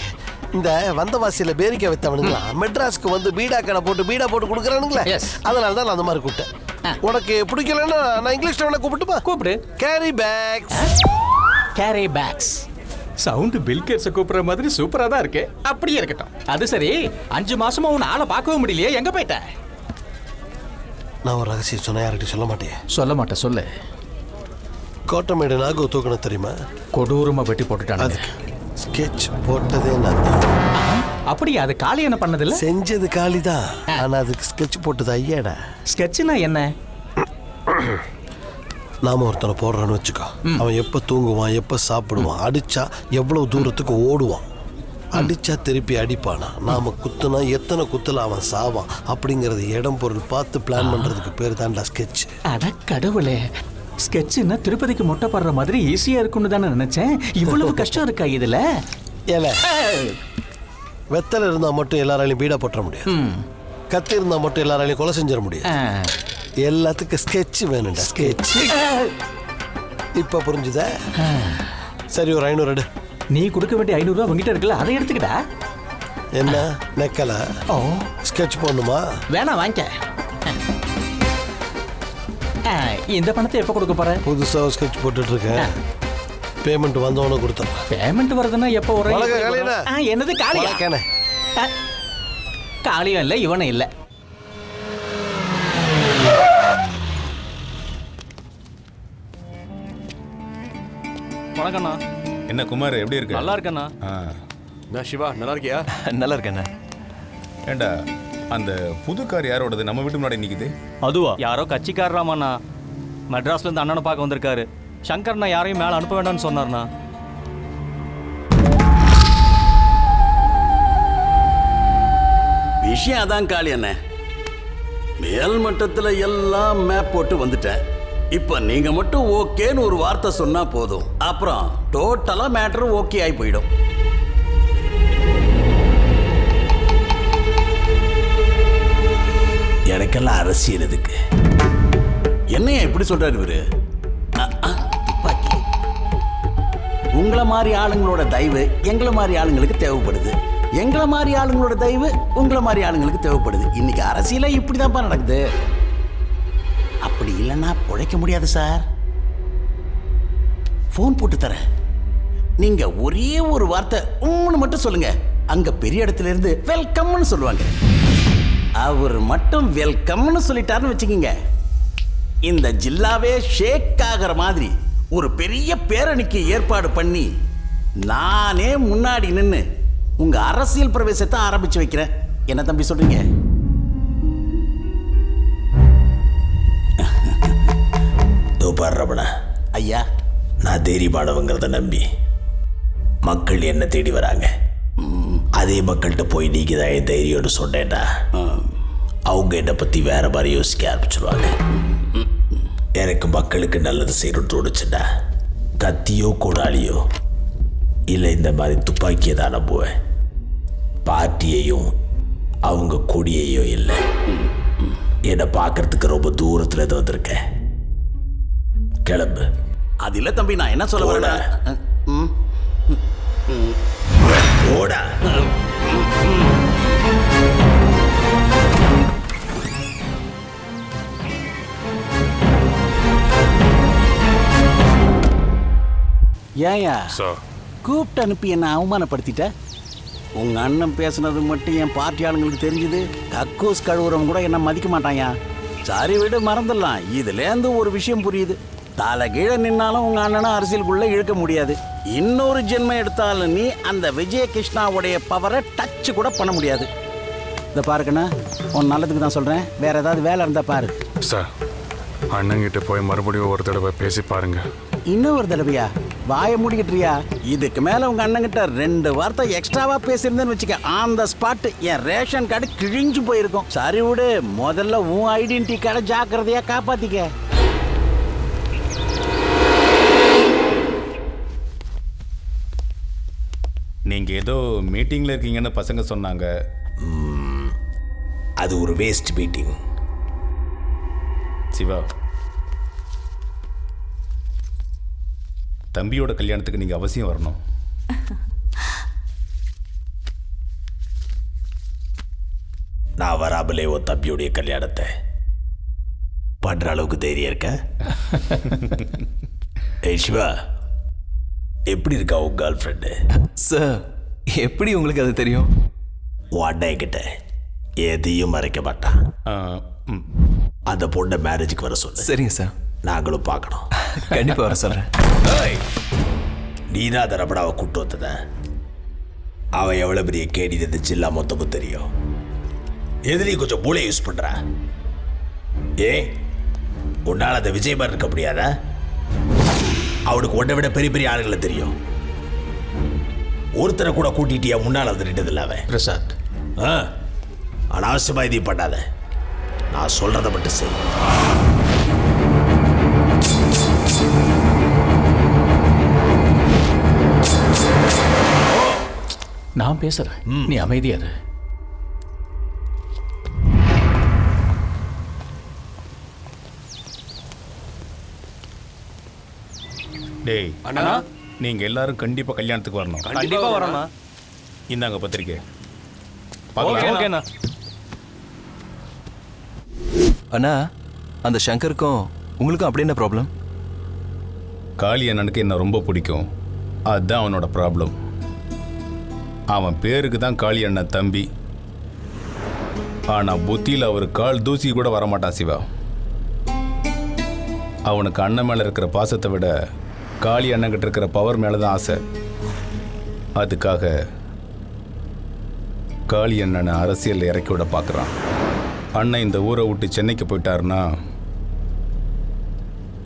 இந்த வந்தவாசியில பேரிக்கை வைத்தவனுங்களா மெட்ராஸ்க்கு வந்து பீடா கடை போட்டு பீடா போட்டு கொடுக்குறானுங்களே, அதனால தான் நான் அந்த மாதிரி கூப்பிட்டேன். உனக்கு பிடிக்கலன்னா நான் இங்கிலீஷ்ல வேணா கூப்பிட்டுமா? கூப்பிடு. Carry bags. Carry bags. Sound Bill Gates கூப்பிடுற மாதிரி சூப்பரா தான் இருக்கு. அப்படியே இருக்கட்டும். அது சரி, 5 மாசமா உன் ஆளை பார்க்கவும் முடியலையே, எங்க போயிட்ட? நான் ஒரு ரகசியம் சொன்ன யார்கிட்ட சொல்ல மாட்டேன். சொல்ல மாட்டேன், சொல்லு. கோட்டமேடு நாகு தூக்கணும் தெரியுமா? கொடூரமா வெட்டி போட்டுட்டாங்க. ஸ்கெட்ச் போட்டதே நான். அப்படியா? அது காளி என்ன பண்ணதில்ல? செஞ்சது காளி தான், ஆனா அதுக்கு ஸ்கெட்ச் போட்டது ஐயாடா. ஸ்கெட்ச்னா என்ன? நாம ஒருத்தனை போடுறான்னு வச்சுக்கோ, அவன் எப்ப தூங்குவான், எப்ப சாப்பிடுவான், அடிச்சா எவ்வளவு தூரத்துக்கு ஓடுவான், அடிச்சா திருப்பி அடிப்பானா, நாம குத்துனா எத்தனை குத்துல அவன் சாவான் அப்படிங்கறது இடம் பொருள் பார்த்து பிளான் பண்றதுக்கு பேர் தான்டா ஸ்கெட்ச். அட கடவுளே, ஸ்கெட்ச்னா திருப்பதிக்கு மொட்டை போடுற மாதிரி ஈஸியா இருக்கும்னு தானே நினைச்சேன். இவ்வளவு கஷ்டம் இருக்கா இதுல? ஏல வெத்தலை இருந்தா மட்டும் எல்லாராலையும் பீடா போட்டுற முடியாது, கத்தி இருந்தா மட்டும் எல்லாராலையும் கொலை செஞ்சிட முடியாது. எல்லாத்துக்கும் ஸ்கெட்ச் வேணும்டா, ஸ்கெட்ச். இப்ப புரிஞ்சுதா? சரி, ஒரு 500 எடு. நீ கொடுக்க வேண்டிய 500 ரூபாய் உங்ககிட்ட இருக்குல்ல, அதை எடுத்துக்கிட்டா. என்ன நெக்கல? ஸ்கெட்ச் போடணுமா? வேணா வாங்கிக்க. இந்த பணத்தை எப்போ கொடுக்க போற? புதுசாக ஸ்கெட்ச் போட்டுட்டு இருக்கேன். பேமெண்ட் வந்தவொடனே கொடுத்தேன். பேமெண்ட் வருதுன்னா எப்போ வர? வணக்கம் காளியண்ணா. என்னது காளியா? வணக்கண்ணே. காளியும் இல்லை இவனும் இல்லை. வணக்கண்ணா. என்ன குமார் எப்படி இருக்கு? நல்லா இருக்கண்ணா. நான் சிவா, நல்லா இருக்கியா? நல்லா இருக்கேண்ணா. ஏண்டா அந்த புது கார் யாரோடது? நம்ம வீட்டு முன்னாடி நிக்குது. அதுவா? யாரோ கட்சிக்காரராமாண்ணா. மெட்ராஸ்ல இருந்து அண்ணனை பார்க்க வந்திருக்காரு. சங்கர்ண்ணா யாரையும் மேலே அனுப்ப வேண்டாம்னு சொன்னார்ண்ணா. விஷயம் அதான் காளி அண்ணே. மேல் மட்டத்தில் எல்லாம் மேப் போட்டு வந்துட்டேன். இப்போ நீங்க மட்டும் ஓகேன்னு ஒரு வார்த்தை சொன்னா போதும், அப்புறம் டோட்டலா மேட்ரு ஓகே ஆகி போயிடும். எனக்கெல்லாம் அரசியல் எதுக்கு? என்னையா இப்படி சொல்றாரு இவரு? துப்பாக்கி. உங்களை மாதிரி ஆளுங்களோட தயவு எங்களை மாதிரி ஆளுங்களுக்கு தேவைப்படுது. எங்களை மாதிரி ஆளுங்களோட தயவு உங்களை மாதிரி ஆளுங்களுக்கு தேவைப்படுது. இன்னைக்கு அரசியல இப்படிதான்ப்பா நடக்குது. அப்படி இல்லைன்னா பிழைக்க முடியாது சார். போன் போட்டு தரேன். நீங்க ஒரே ஒரு வார்த்தை மட்டும் சொல்லுங்க, அங்க பெரிய இடத்துல இருந்து வெல்கம்னு சொல்லுவாங்க. அவர் மட்டும் வெல்கம்னு சொல்லிட்டாருன்னு வச்சுக்கீங்க, இந்த ஜில்லாவே ஷேக் ஆகிற மாதிரி ஒரு பெரிய பேரணிக்கு ஏற்பாடு பண்ணி நானே முன்னாடி நின்று உங்க அரசியல் பிரவேசத்தை ஆரம்பிச்சு வைக்கிறேன். என்ன தம்பி சொல்றீங்க? ரமணா ஐயா, நான் தைரியமானவங்கிறத நம்பி மக்கள் என்ன தேடி வராங்க. அதே மக்கள்கிட்ட போய் நீங்க தான் என் தைரியம்னு சொன்னேன்னா அவங்க என்னை பற்றி வேற மாதிரி யோசிக்க ஆரம்பிச்சிருவாங்க. எனக்கு மக்களுக்கு நல்லது செய்யணும்னு தோணுச்சுன்னா கத்தியோ கோடாலியோ இல்லை இந்த மாதிரி துப்பாக்கியை தான் நம்புவேன். பார்ட்டியையும் அவங்க கொடியையும் இல்லை. என்னை பார்க்கறதுக்கு ரொம்ப தூரத்தில் இருந்து வந்திருக்கேன். கிளம்பு. அது இல்லை தம்பி, நான் என்ன சொல்ல வரேன். ஓடா. ஏயா கூப்பிட்டு அனுப்பி என்ன அவமானப்படுத்திட்ட? உங்க அண்ணன் பேசுனது மட்டும் என் பார்ட்டி ஆளுங்களுக்கு தெரிஞ்சது, கக்கூஸ் கழுவுறவங்க கூட என்ன மதிக்க மாட்டாயா. சரி விடு, மறந்துடலாம். இதுலேருந்து ஒரு விஷயம் புரியுது. தலை கீழே நின்னாலும் உங்க அண்ணனை அரசியலுக்குள்ள இழுக்க முடியாது. இன்னொரு ஜென்மம் எடுத்தாலும் நீ அந்த விஜய கிருஷ்ணாவுடைய பவரை டச் கூட பண்ண முடியாது. இதை பாருக்கண்ணா, உன் நல்லதுக்கு தான் சொல்றேன். வேற ஏதாவது வேலை இருந்தா பாரு. சார், அண்ணங்கிட்ட போய் மறுபடியும் ஒரு தடவை பேசி பாருங்க. இன்னும் ஒரு தடவையா? வாயை மூடிக்கிட்டுறியா? இதுக்கு மேல உங்க அண்ணங்கிட்ட 2 வார்த்தை எக்ஸ்ட்ராவா பேசியிருந்தேன்னு வச்சுக்க, on spot N ration card கிழிஞ்சு போயிருக்கும். சரி விடு, முதல்ல உன் ஐடென்டிட்டி கார்டை ஜாக்கிரதையா காப்பாத்திக்க. நீங்க ஏதோ மீட்டிங்ல இருக்கீங்கன்னு பசங்க சொன்னாங்க. அது ஒரு வேஸ்ட் மீட்டிங். சிவா, தம்பியோட கல்யாணத்துக்கு நீங்க அவசியம் வரணும். நான் வராமலே உன் தம்பியுடைய கல்யாணத்தை பண்ற அளவுக்கு தைரியம் இருக்க? ஏய் சிவா, எப்படி இருக்கா உன் கேர்ள் ஃப்ரெண்டு? சார், எப்படி உங்களுக்கு அது தெரியும்? உன் கிட்ட எதையும் மறைக்க மாட்டான். அந்த பொண்ணை மேரேஜுக்கு வர சொல்லு. சரிங்க சார். நாங்களும் பார்க்கணும். கண்டிப்பாக வர சொல்கிறேன். நீ தான் அந்த ரமணாவை கூப்பிட்டு வந்தத. அவன் எவ்வளோ பெரிய கேடி இருந்துச்சு இல்லை மொத்தமும் தெரியும். எதிரி கொஞ்சம் மூளை யூஸ் பண்ணுறா. உன்னால் அந்த விஜய் மாதிரி இருக்க முடியாதா? அவனுக்கு ஒன்றை விட பெரிய பெரிய ஆளுகளை தெரியும். ஒருத்தரை கூட கூட்டிட்டியா முன்னால் வந்து நின்றதில்ல அவன். பிரசாத், அனாவசியமாக இதையும் பண்ணாத. நான் சொல்றதை மட்டும் செய். நான் பேசுறேன், நீ அமைதியா இரு. டேய் அண்ணா, நீங்க எல்லாரும் கண்டிப்பா கல்யாணத்துக்கு வரணும். கண்டிப்பா வரணும். இந்தாங்க பத்திரிக்கை. அண்ணா, அந்த சங்கருக்கும் உங்களுக்கும் அப்படி என்ன ப்ராப்ளம்? காளி அண்ணனுக்கு என்ன ரொம்ப பிடிக்கும், அதுதான் அவனோட ப்ராப்ளம். அவன் பேருக்கு தான் காளி அண்ணன் தம்பி, ஆனால் புத்தியில் அவர் கால் தூசி கூட வரமாட்டான் சிவா. அவனுக்கு அண்ணன் மேலே இருக்கிற பாசத்தை விட காளி அண்ணன்கிட்ட இருக்கிற பவர் மேலே தான் ஆசை. அதுக்காக காளி அண்ணனை அரசியலில் இறக்கி விட பார்க்குறான். அண்ணன் இந்த ஊரை விட்டு சென்னைக்கு போயிட்டாருன்னா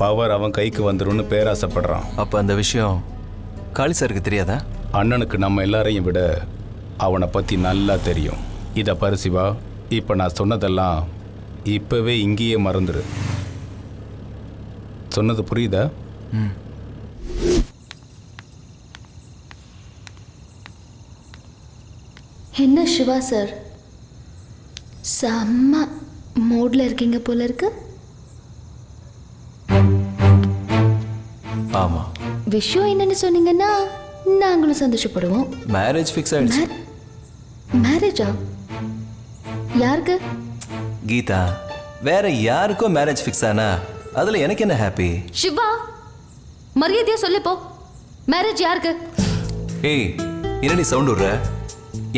பவர் அவன் கைக்கு வந்துரும்னு பேராசைப்படுறான். அப்போ அந்த விஷயம் காளி சாருக்கு தெரியாதா? அண்ணனுக்கு நம்ம எல்லாரையும் விட அவனை பற்றி நல்லா தெரியும். இதை பாரு சிவா, இப்போ நான் சொன்னதெல்லாம் இப்போவே இங்கேயே மறந்துடு. சொன்னது புரியுதா? என்ன சிவா சார், செம்ம மூட்ல இருக்கீங்க போல இருக்கு. ஆமா. விஷயம் என்னன்னு சொன்னீங்கன்னா நாங்களும் சந்தோஷப்படுவோம். மேரேஜ் ஃபிக்ஸ் ஆயிடுச்சு. மேரேஜா? யாருக்கு? கீதா, வேற யாருக்கோ மேரேஜ் ஃபிக்ஸ் ஆனா அதுல எனக்கு என்ன ஹாப்பி? சிவா, மரியாதையா சொல்லு போ. மேரேஜ் யாருக்கு? ஏய், என்னடி சவுண்ட் விடுற?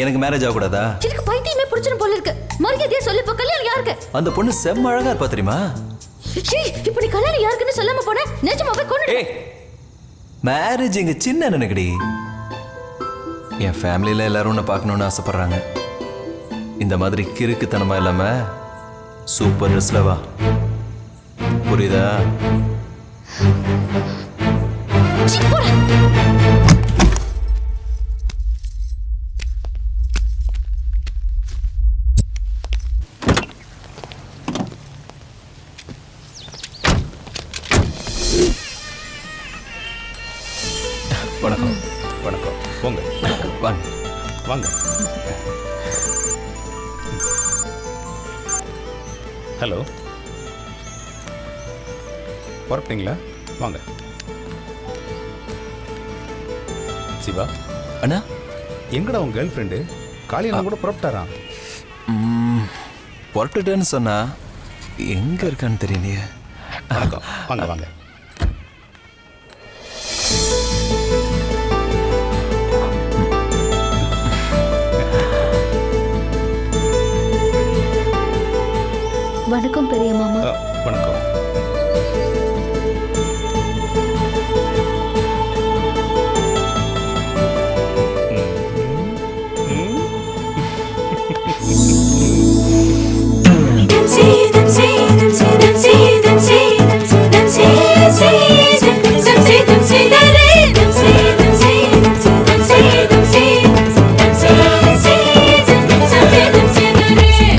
எனக்கு மேரேஜ் ஆகக்கூடாதா? எனக்கு பைத்தியமே பிடிச்சிரும் போல இருக்கு. மரியாதையா சொல்லு போ. கல்யாணம் யாருக்கு? அந்த பொண்ணு செம்ம அழகா இருப்பா தெரியுமா? இப்படி கல்யாணம் யாருக்குன்னு சொல்லாம போன நிஜமாவே கொண்டு. ஏய், மேரேஜ் எங்க சின்ன நினைக்கடி. என் ஃபேமிலியில எல்லாரும் உன்னை பார்க்கணும்னு ஆசைப்படுறாங்க. இந்த மாதிரி கிறுக்குத்தனமா இல்லாம சூப்பர் ட்ரெஸ்ல வா. புரியுதா? வணக்கம். வணக்கம். போங்க. வாங்க வாங்க. ஹலோ, புறப்பட்டீங்களா? வாங்க. சிவா அண்ணா, எங்கடா உன் கேர்ள் ஃப்ரெண்டு? காளியண்ணன் கூட புறப்பட்டாரான். புறப்பட்டுட்டேன்னு சொன்னா எங்க இருக்கான்னு தெரியலையே. வணக்கம். வாங்க வாங்க. வணக்கம் பெரிய மாமா. வணக்கம்.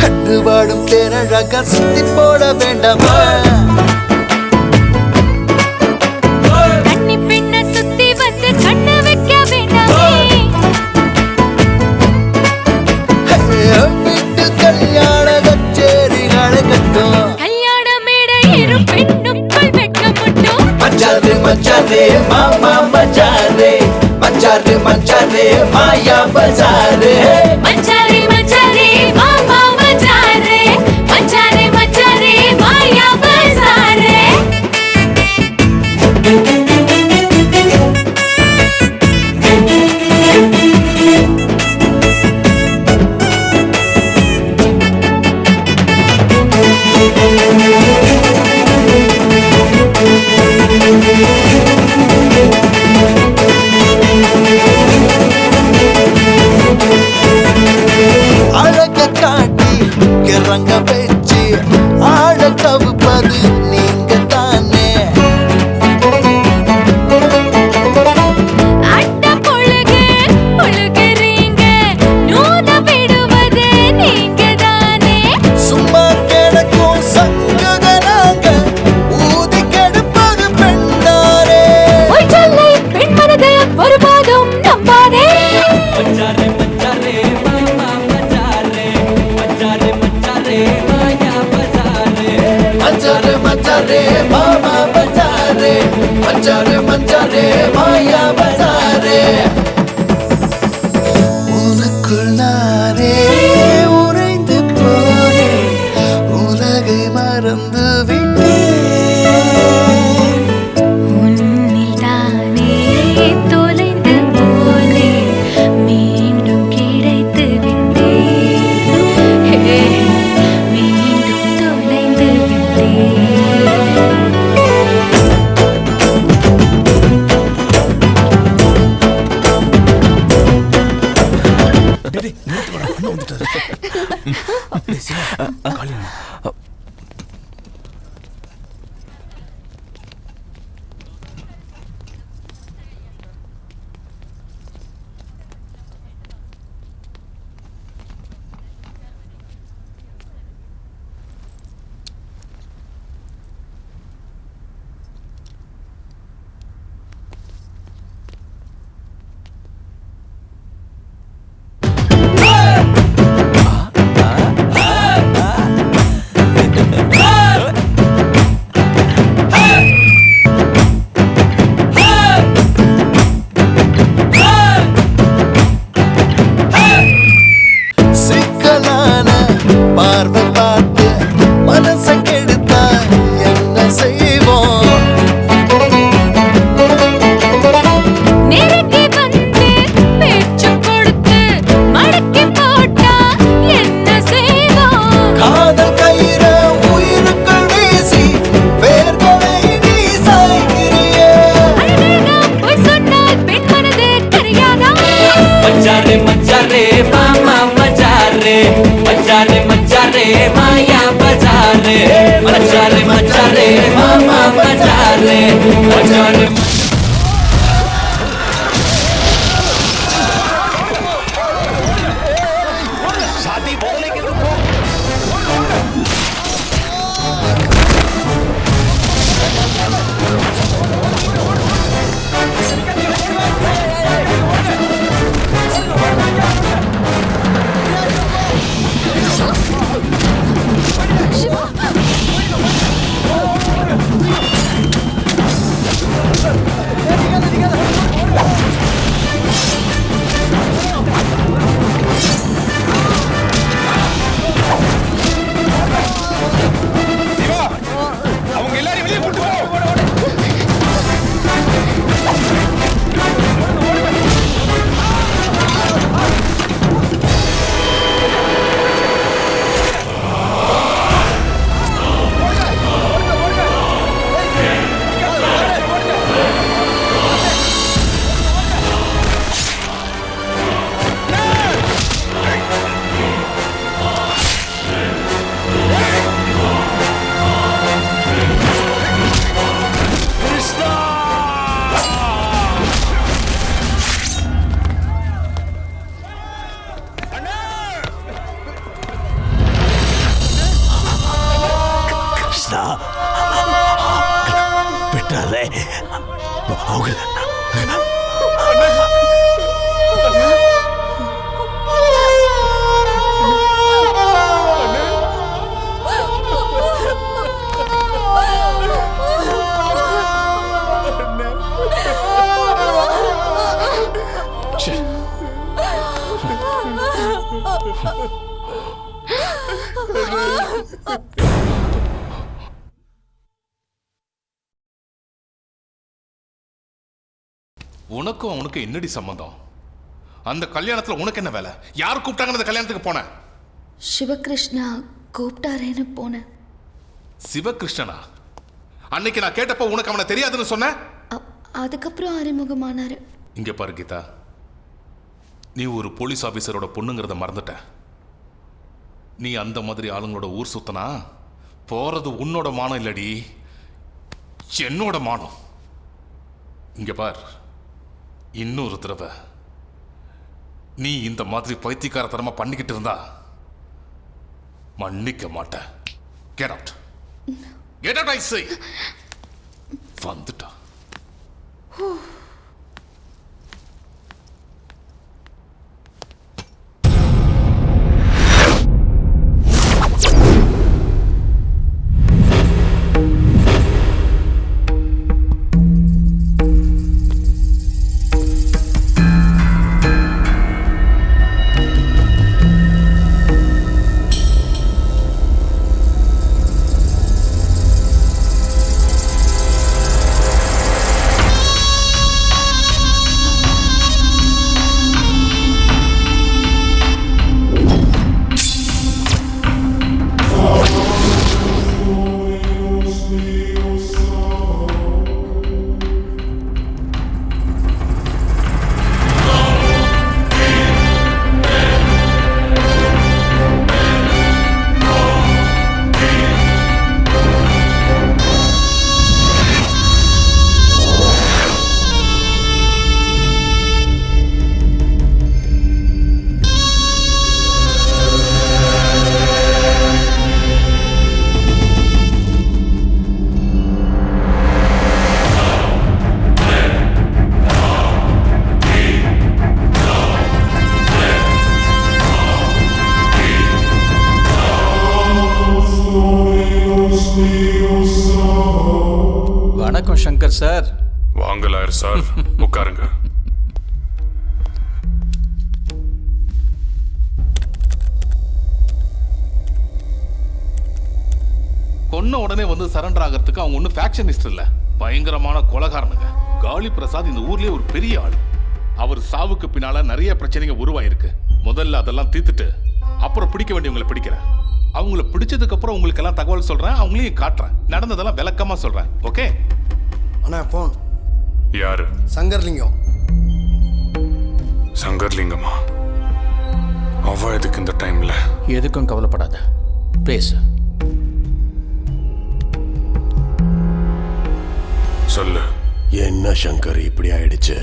கண்டுபாடும் தேனழக சுத்தி போட வேண்டாமா? கண்ணி பின்ன சுத்தி வந்து கண்ணு வைக்க வேண்டாமே? வீட்டு கல்யாண கச்சேரிகளை கட்டும் கல்யாண மேடை இரு பெண்ணுக்குள் வெட்க மட்டும். மச்சாரு மச்சாரே மாமா மச்சாரே, மச்சாரு மச்சாரே மாயா பஜாரே, மச்சாரே மச்சாரே மாமா மச்சாரே, மச்சாரே மச்சாரே மாயா பஜாரே. அழக காட்டி கிறங்க வச்சு ஆழ கவுப்பது நீங்க தானே. அட்ட பொழுகு பொழுகிறீங்க நூன விடுவது நீங்க தானே. சும்மா கிடக்கும் சங்குதனாங்க ஊதி கெடுப்பது பெண்தானே. சொல்லை பெண் மனதை ஒருபோதும் நம்பாதே. மச்சாரே மச்சாரே மாமா மச்சாரே, மச்சாரே மச்சாரே மாயா பஜாரே, மச்சாரே மச்சாரே மாமா பஜாரே, மச்சாரே மச்சாரே மாயா பஜாரே. உனக்குள் நானே உறைந்து போனேன், உலகை மறந்து விட்டேன். உனக்கும் அவனுக்கு என்னடி சம்பந்தம்? அந்த கல்யாணத்துல உனக்கு என்ன வேலை? யார் கூப்பிட்டாங்க அந்த கல்யாணத்துக்கு போன? சிவகிருஷ்ணா கூப்பிட்டாரேன்னு போனேன். சிவகிருஷ்ணனா? அன்னைக்கு நான் கேட்டப்ப உனக்கு அவனை தெரியாதுன்னு சொன்ன. அதுக்கப்புறம் அறிமுகமானாரு. இங்க பாரு கீதா, நீ ஒரு போலீஸ் ஆபீசரோட பொண்ணுங்கிறத மறந்துட்ட. நீ அந்த மாதிரி ஆளுங்களோட ஊர் சுத்தனா போறது உன்னோட மானம் இல்லடி, என்னோட மானம். இங்க பார், இன்னொரு தடவை நீ இந்த மாதிரி பைத்தியக்காரத்தனமா பண்ணிக்கிட்டு இருந்தா மன்னிக்க மாட்டேன். Get out. Get out, I say. வந்துட்டா. வணக்கம் சங்கர் சார். வாங்க லாயர் சார், உட்காருங்க. கொன்ன உடனே வந்து சரண்டர் ஆகிறதுக்கு அவங்க ஒன்றும் ஃபேக்ஷனிஸ்ட் இல்லை, பயங்கரமான கொலைகாரனுங்க. காளி பிரசாத் இந்த ஊர்லயே ஒரு பெரிய ஆள். அவர் சாவுக்கு பின்னால நிறைய பிரச்சனைங்க உருவாயிருக்கு. முதல்ல அதெல்லாம் தீர்த்துட்டு அப்புறம் பிடிக்க வேண்டியவங்களை பிடிக்கிறேன். அவங்கள பிடிச்சதுக்கு அப்புறம் உங்களுக்கு எல்லாம் தகவல் சொல்றேன், அவங்களையும் காட்டுறேன். நடந்ததெல்லாம் விளக்கமா சொல்றேன். ஓகே அண்ணா போன். யாரு? சங்கர்லிங்கம். சங்கர்லிங்கமா? அவ எதுக்கு இந்த டைம்ல? எதுக்கும் கவலைப்படாத, பேசு. சொல்லு. என்ன சங்கர் இப்படி ஆயிடுச்சு?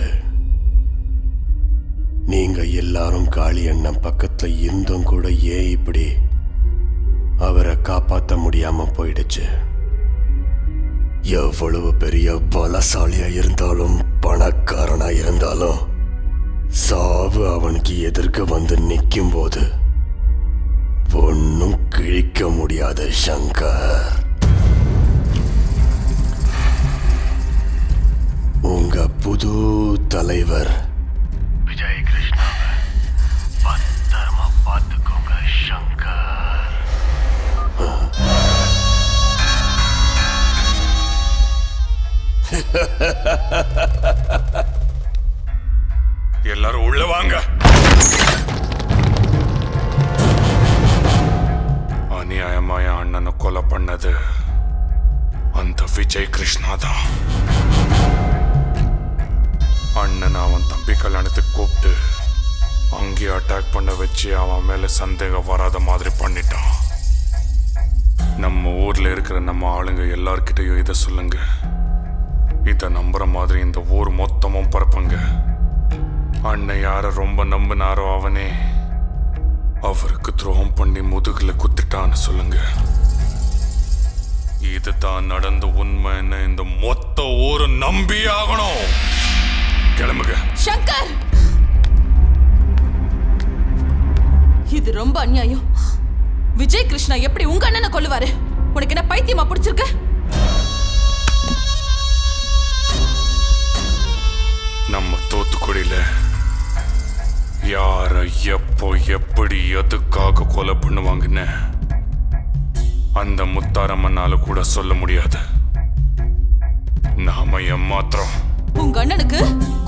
நீங்க எல்லாரும் காளி அண்ணன் பக்கத்துல இருந்தும் கூட ஏன் இப்படி அவரை காப்பாற்ற முடியாம போயிடுச்சு? எவ்வளவு பெரிய பலசாலியா இருந்தாலும் பணக்காரனா இருந்தாலும் சாவு அவனுக்கு எதிர்க்க வந்து நிற்கும் போது ஒன்னும் கிழிக்க முடியாத சங்கர். உங்க புது தலைவர் விஜய் கிருஷ்ணாவை பத்திரமா பார்த்துக்கோங்க சங்கர். எல்லாரும் உள்ள வாங்க. அநியாயமா என் அண்ணனை கொலை பண்ணது அந்த விஜய் கிருஷ்ணா தான். அண்ணன் அவன் தம்பி கல்யாணத்துக்கு கூப்பிட்டு அங்கேயே அட்டாக் பண்ண வச்சு அவன் மேல சந்தேகம் வராத மாதிரி பண்ணிட்டான். நம்ம ஊர்ல இருக்கிற நம்ம ஆளுங்க எல்லார்கிட்டையும் இதை சொல்லுங்க. இதை நம்புற மாதிரி இந்த ஊர் மொத்தமும் பரப்புங்க. அண்ணன் யார ரொம்ப நம்பினாரோ அவனே அவருக்கு துரோகம் பண்ணி முதுகுல குத்திட்டான்னு சொல்லுங்க. இதுதான் நடந்த உண்மைன்னு இந்த மொத்த ஊரு நம்பி ஆகணும். கிளம்புங்க. சங்கர், இது ரொம்ப அநியாயம். விஜய் கிருஷ்ணா எப்படி உங்க அண்ணனை கொல்லுவாரு? உனக்கு என்ன பைத்தியமா பிடிச்சிருக்கு? நம்ம தூத்துக்குடியில யார எப்போ எப்படி எதுக்காக கொலை பண்ணுவாங்கன்னு அந்த முத்தாரம்மனால கூட சொல்ல முடியாது. நாம ஏமாத்திரம். உங்க அண்ணனுக்கு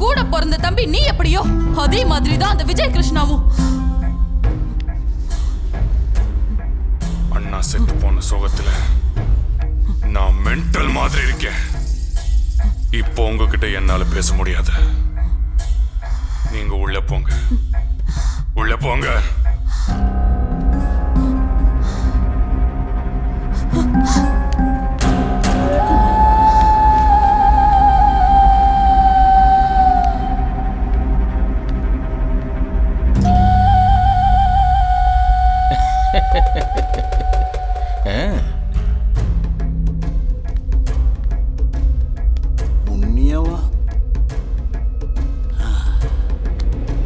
கூட பிறந்த தம்பி நீ எப்படியோ அதே மாதிரி தான் அந்த விஜய் கிருஷ்ணாவும். அண்ணா செத்து போன சோகத்துல நான் மென்டல் மாதிரி இருக்கேன். இப்போ உங்ககிட்ட என்னால பேச முடியாது. நீங்க உள்ள போங்க, உள்ள போங்க. புண்ணியவா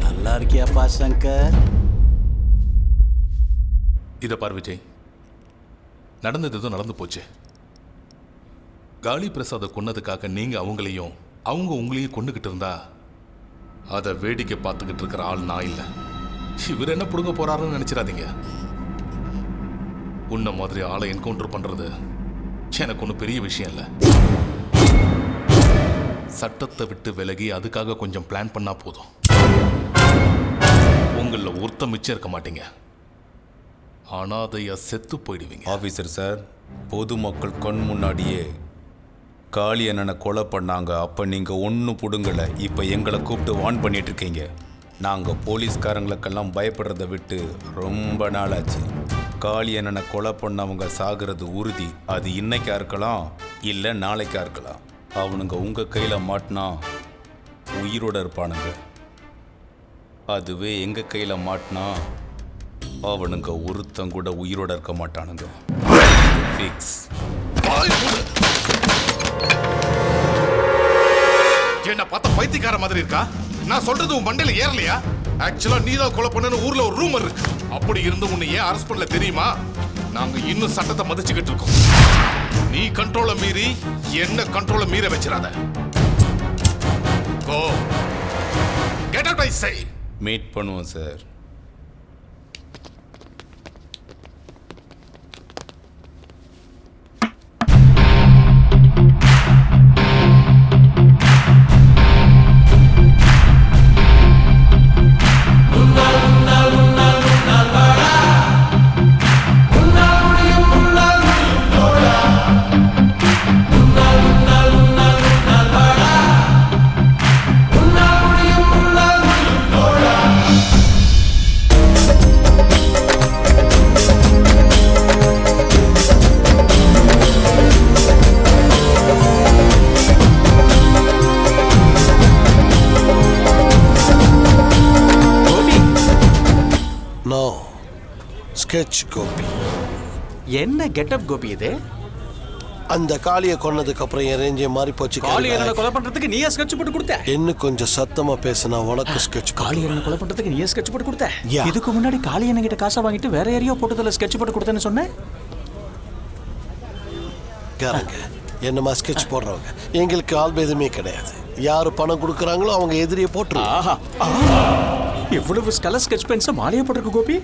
நல்லா இருக்கியாப்பா சங்கர்? இதை பார் விஜய், நடந்தது எதுவும் நடந்து போச்சு. காளி பிரசாத கொன்னதுக்காக நீங்க அவங்களையும் அவங்க உங்களையும் கொண்டுகிட்டு இருந்தா அதை வேடிக்கை பார்த்துக்கிட்டு இருக்கிற ஆள் நான் இல்லை. இவர் என்ன புடுங்க போறாருன்னு நினைச்சிடாதீங்க. உன்ன மாதிரி ஆளை என்கவுண்டர் பண்றது எனக்கு ஒன்றும் பெரிய விஷயம் இல்லை. சட்டத்தை விட்டு விலகி அதுக்காக கொஞ்சம் பிளான் பண்ணா போதும். உங்களில் ஒருத்த மிச்சம் இருக்க மாட்டீங்க. அனாதையா செத்து போயிடுவீங்க. ஆஃபீஸர் சார், பொதுமக்கள் கண் முன்னாடியே காளி அண்ணனை கொலை பண்ணாங்க. அப்போ நீங்கள் ஒன்றும் பிடுங்கலை. இப்போ எங்களை கூப்பிட்டு வார்ன் பண்ணிட்டு இருக்கீங்க. நாங்கள் போலீஸ்காரங்களுக்கெல்லாம் பயப்படுறதை விட்டு ரொம்ப நாளாச்சு. காளி அண்ணனை கொலை பண்ணவங்க சாகிறது உறுதி. அது இன்னைக்கா இருக்கலாம், இல்லை நாளைக்கா இருக்கலாம். அவனுங்க உங்கள் கையில் மாட்டினா உயிரோட இருப்பானுங்க. அதுவே எங்கள் கையில் மாட்டினா அவனுங்க ஒருத்தன் கூட உயிரோட இருக்க மாட்டானுங்க. ஃபிக்ஸ். என்ன பார்த்தா பைத்தியக்கார மாதிரி இருக்கா? நான் சொல்றது உன் மண்டையில ஏறலையா? ஆக்சுவலா நீ தான் கொலை பண்ணனு ஊர்ல ஒரு ரூமர் இருக்கு. அப்படி இருந்து உன்னை ஏன் அரெஸ்ட் பண்ணல தெரியுமா? நாங்க இன்னும் சட்டத்தை மதிச்சுக்கிட்டு இருக்கோம். நீ கண்ட்ரோலை மீறி என்ன கண்ட்ரோலை மீற வச்சிடாத. Go. Get out, I say. Meet பண்ணுவோம் சார். ஸ்கெட்ச் கோபி. என்ன கெட்டப் கோபி இது? அந்த காளியை கொன்னதுக்கு அப்புறம் என் ரேஞ்சே மாறி போச்சு. காளியரனை கொலை பண்றதுக்கு நீயே ஸ்கெட்ச் போட்டு கொடுத்த? இன்னும் கொஞ்சம் சத்தமா பேசினா உனக்கு ஸ்கெட்ச். காளியரனை கொலை பண்றதுக்கு நீயே ஸ்கெட்ச் போட்டு கொடுத்த? இதுக்கு முன்னாடி காளியரன் கிட்ட காசை வாங்கிட்டு வேற யாரையோ போட்டதுல ஸ்கெட்ச் போட்டு கொடுத்தேன்னு சொன்னேன். கேரங்க என்னமா ஸ்கெட்ச் போடுறவங்க எங்களுக்கு ஆள் எதுவுமே கிடையாது. யாரு பணம் கொடுக்குறாங்களோ அவங்க எதிரியை போட்டுருவாங்க. எவ்வளவு கலர் ஸ்கெட்ச் பென்ஸை மாலையா போட்டிருக்கு கோபி.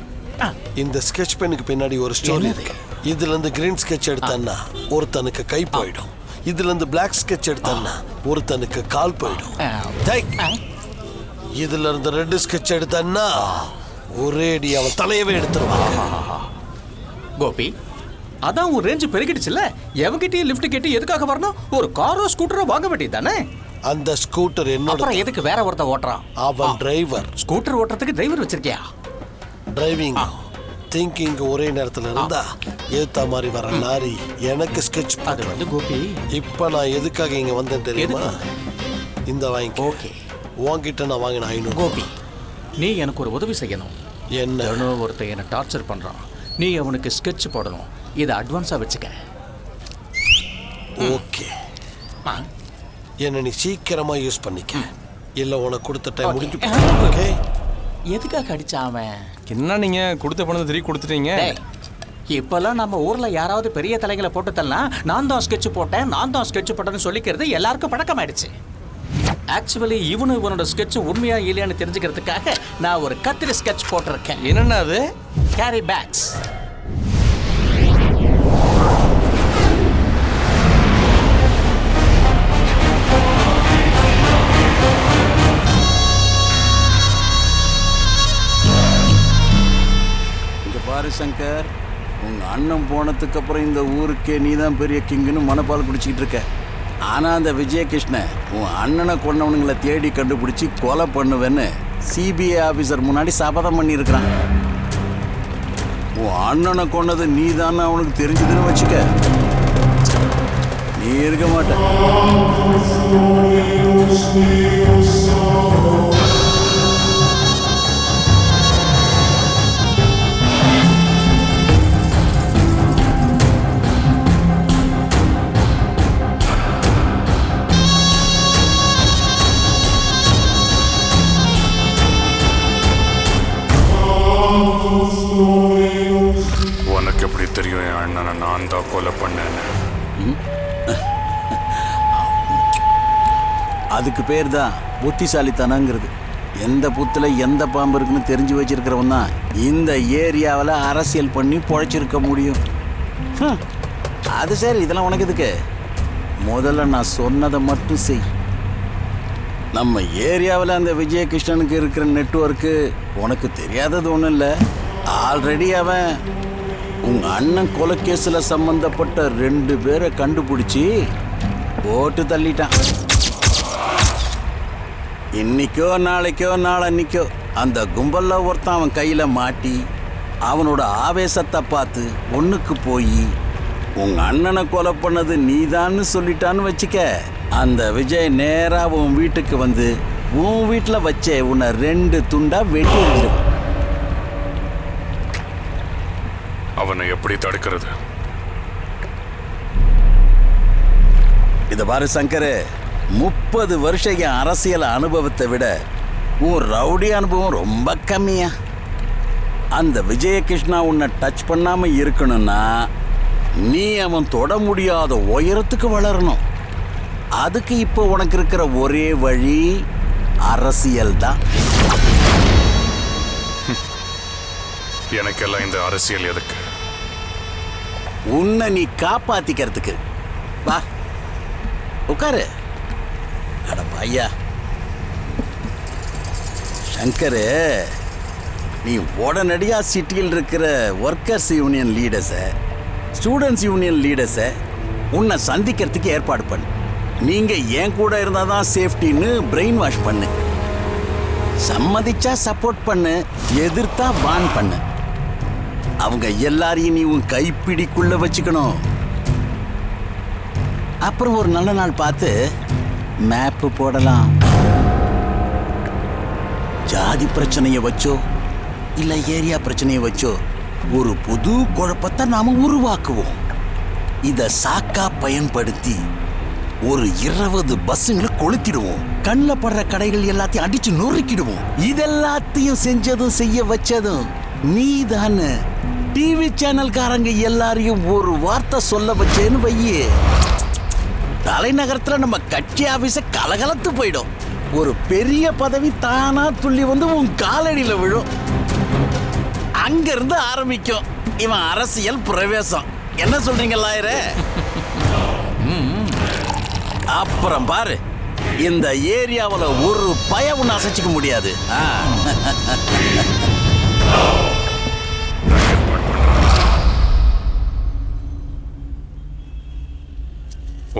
இந்த ஸ்கெட்ச் பெனுக்கு பின்னாடி ஒரு ஸ்டோரி இருக்கு. இதுல இருந்து கிரீன் ஸ்கெட்ச் எடுத்தா ஒருத்தனுக்கு கை போயிடும். இதுல இருந்து பிளாக் ஸ்கெட்ச் எடுத்தா ஒருத்தனுக்கு கால் போயிடும். இதுல இருந்து ரெட் ஸ்கெட்ச் எடுத்தா ஒரேடி அவன் தலையவே எடுத்துருவான். கோபி அதான் உன் ரேஞ்சு பெருகிடுச்சுல்ல. எவங்கிட்டயும் லிஃப்ட் கேட்டு எதுக்காக வரணும்? ஒரு காரோ ஸ்கூட்டரோ வாங்க வேண்டியது தானே. அந்த ஸ்கூட்டர் என்னோட. எதுக்கு வேற ஒருத்த ஓட்டுறான்? அவன் டிரைவர். ஸ்கூட்டர் ஓட்டுறதுக்கு டிரைவர் வச்சிருக்கியா? டிரைவிங் திங்கிங் ஒரே நேரத்தில் இருந்தா ஏத்த மாதிரி வர லாரி எனக்கு ஸ்கெட்ச். அது வந்து கோபி இப்ப நான் எதுக்காக இங்க வந்தேன் தெரியுமா? இந்த வாங்கி. ஓகே உன்கிட்ட நான் வாங்கின 500. கோபி நீ எனக்கு ஒரு உதவி செய்யணும். என்ன? ஒருத்தன் என்ன டார்ச்சர் பண்றான். நீ அவனுக்கு ஸ்கெட்ச் போடணும். இதை அட்வான்ஸா வச்சுக்க. ஓகே. என்ன நீ சீக்கிரமா யூஸ் பண்ணிக்க. இல்ல உனக்கு கொடுத்த டைம் முடிஞ்சு. ஓகே. எதுக்காக அடிச்சான் அவன்? என்ன நீங்க கொடுத்த பணத்தை திருப்பி கொடுத்துட்டீங்க? இப்பெல்லாம் நம்ம ஊர்ல யாராவது பெரிய தலைகளை போட்டு தரலாம் நான் தான் ஸ்கெட்ச் போட்டேன் நான் தான் ஸ்கெட்ச் போட்டேன்னு சொல்லிக்கிறது எல்லாருக்கும் பழக்கமாயிடுச்சு. ஆக்சுவலி இவனோட ஸ்கெட்ச் உண்மையா இல்லையான்னு தெரிஞ்சுக்கிறதுக்காக நான் ஒரு கத்திரி ஸ்கெட்ச் போட்டிருக்கேன். என்னன்னா அது? Carry bags. பாரு சங்கர், உங்க அண்ணன் போனதுக்கு அப்புறம் இந்த ஊருக்கே நீ தான் பெரிய கிங்குன்னு மனப்பால் குடிச்சிக்கிட்டு இருக்க. ஆனா அந்த விஜயகிருஷ்ணன் உன் அண்ணனை கொண்டவனுங்களை தேடி கண்டுபிடிச்சி கொலை பண்ணுவேன்னு சிபிஐ ஆபீசர் முன்னாடி சபதம் பண்ணியிருக்கிறான். உன் அண்ணனை கொன்னது நீ தானே அவனுக்கு தெரிஞ்சதுன்னு வச்சுக்க, நீ இருக்க மாட்ட. உனக்கு எப்படி தெரியும் என் அண்ணனை நான் தான் கொலை பண்ணேன்னு? அதுக்கு பேர் தான் புத்திசாலித்தனங்கிறது. எந்த புத்துல எந்த பாம்பு இருக்குன்னு தெரிஞ்சு வச்சிருக்கிறவன் தான் இந்த ஏரியாவில் அரசியல் பண்ணி பொழைச்சிருக்க முடியும். அது சரி, இதெல்லாம் உனக்கு எதுக்கு? முதல்ல நான் சொன்னதை மட்டும் செய். நம்ம ஏரியாவில் அந்த விஜயகிருஷ்ணனுக்கு இருக்கிற நெட்வொர்க்கு உனக்கு தெரியாதது ஒன்றும் இல்லை. ஆல்ரெடி அவன் உங்க அண்ணன் கொலைக்கேஸில் சம்பந்தப்பட்ட 2 பேரை கண்டுபிடிச்சி போட்டு தள்ளிட்டான். இன்னைக்கோ நாளைக்கோ நாளன்னைக்கோ அந்த கும்பலில் ஒருத்தன் அவன் கையில் மாட்டி அவனோட ஆவேசத்தை பார்த்து ஒன்றுக்கு போய் உங்க அண்ணனை கொலை பண்ணது நீதான்னு சொல்லிட்டான்னு வச்சுக்க, அந்த விஜய் நேரா உன் வீட்டுக்கு வந்து உன் வீட்டில் வச்சே உன்னை 2 துண்டா வெட்டி எறிஞ்சிருவான். அவனை எப்படி தடுக்கிறது? இதை பாரு சங்கர், 30 வருஷம் என் அரசியல் அனுபவத்தை விட உன் ரவுடி அனுபவம் ரொம்ப கம்மியா. அந்த விஜயகிருஷ்ணா உன்னை டச் பண்ணாம இருக்கணும்னா நீ அவன் தொட முடியாத உயரத்துக்கு வளரணும். அதுக்கு இப்போ உனக்கு இருக்கிற ஒரே வழி அரசியல் தான். எனக்கெல்லாம் இந்த அரசியல் எதுக்கு? உன்னை நீ காப்பாத்திக்கிறதுக்கு. வா உட்காரு. அட பையா சங்கரு, நீ உடனடியா சிட்டியில் இருக்கிற ஒர்க்கர்ஸ் யூனியன் லீடர்ஸை, ஸ்டூடெண்ட்ஸ் யூனியன் லீடர்ஸை உன்னை சந்திக்கிறதுக்கு ஏற்பாடு பண்ணு. நீங்க ஏன் கூட இருந்தால் தான் சேஃப்டின்னு பிரெயின் வாஷ் பண்ணு. சம்மதிச்சா சப்போர்ட் பண்ணு, எதிர்த்தா பான் பண்ணு. அவங்க எல்லாரையும் நீ உன் கைப்பிடிக்குள்ள வச்சுக்கணும். அப்புறம் ஒரு நல்ல நாள் பார்த்து மேப்பு போடலாம். ஜாதி பிரச்சனையை வச்சோ இல்ல ஏரியா பிரச்சனையை வச்சோ ஒரு புது குழப்பத்தை நாம உருவாக்குவோம். இத சாக்கா பயன்படுத்தி ஒரு 20 பஸ்ஸுங்களை கொளுத்திடுவோம். கண்ணில் படுற கடைகள் எல்லாத்தையும் அடிச்சு நொறுக்கிடுவோம். இதெல்லாத்தையும் செஞ்சதும் செய்ய வச்சதும் நீதானே. டிவி சேனல்காரங்க எல்லாரையும் ஒரு வார்த்தை சொல்ல வச்சேன்னு வையே, தலைநகரத்துல நம்ம கட்சி ஆபீஸ கலகலத்து போயிடும். ஒரு பெரிய பதவி தானா துள்ளி வந்து உன் காலடியில விழும். அங்கிருந்து ஆரம்பிக்கும் இவன் அரசியல் பிரவேசம். என்ன சொல்றீங்க லாயரே? அப்புறம் பாரு, இந்த ஏரியாவில் ஒரு பயம் அசைச்சிக்க முடியாது.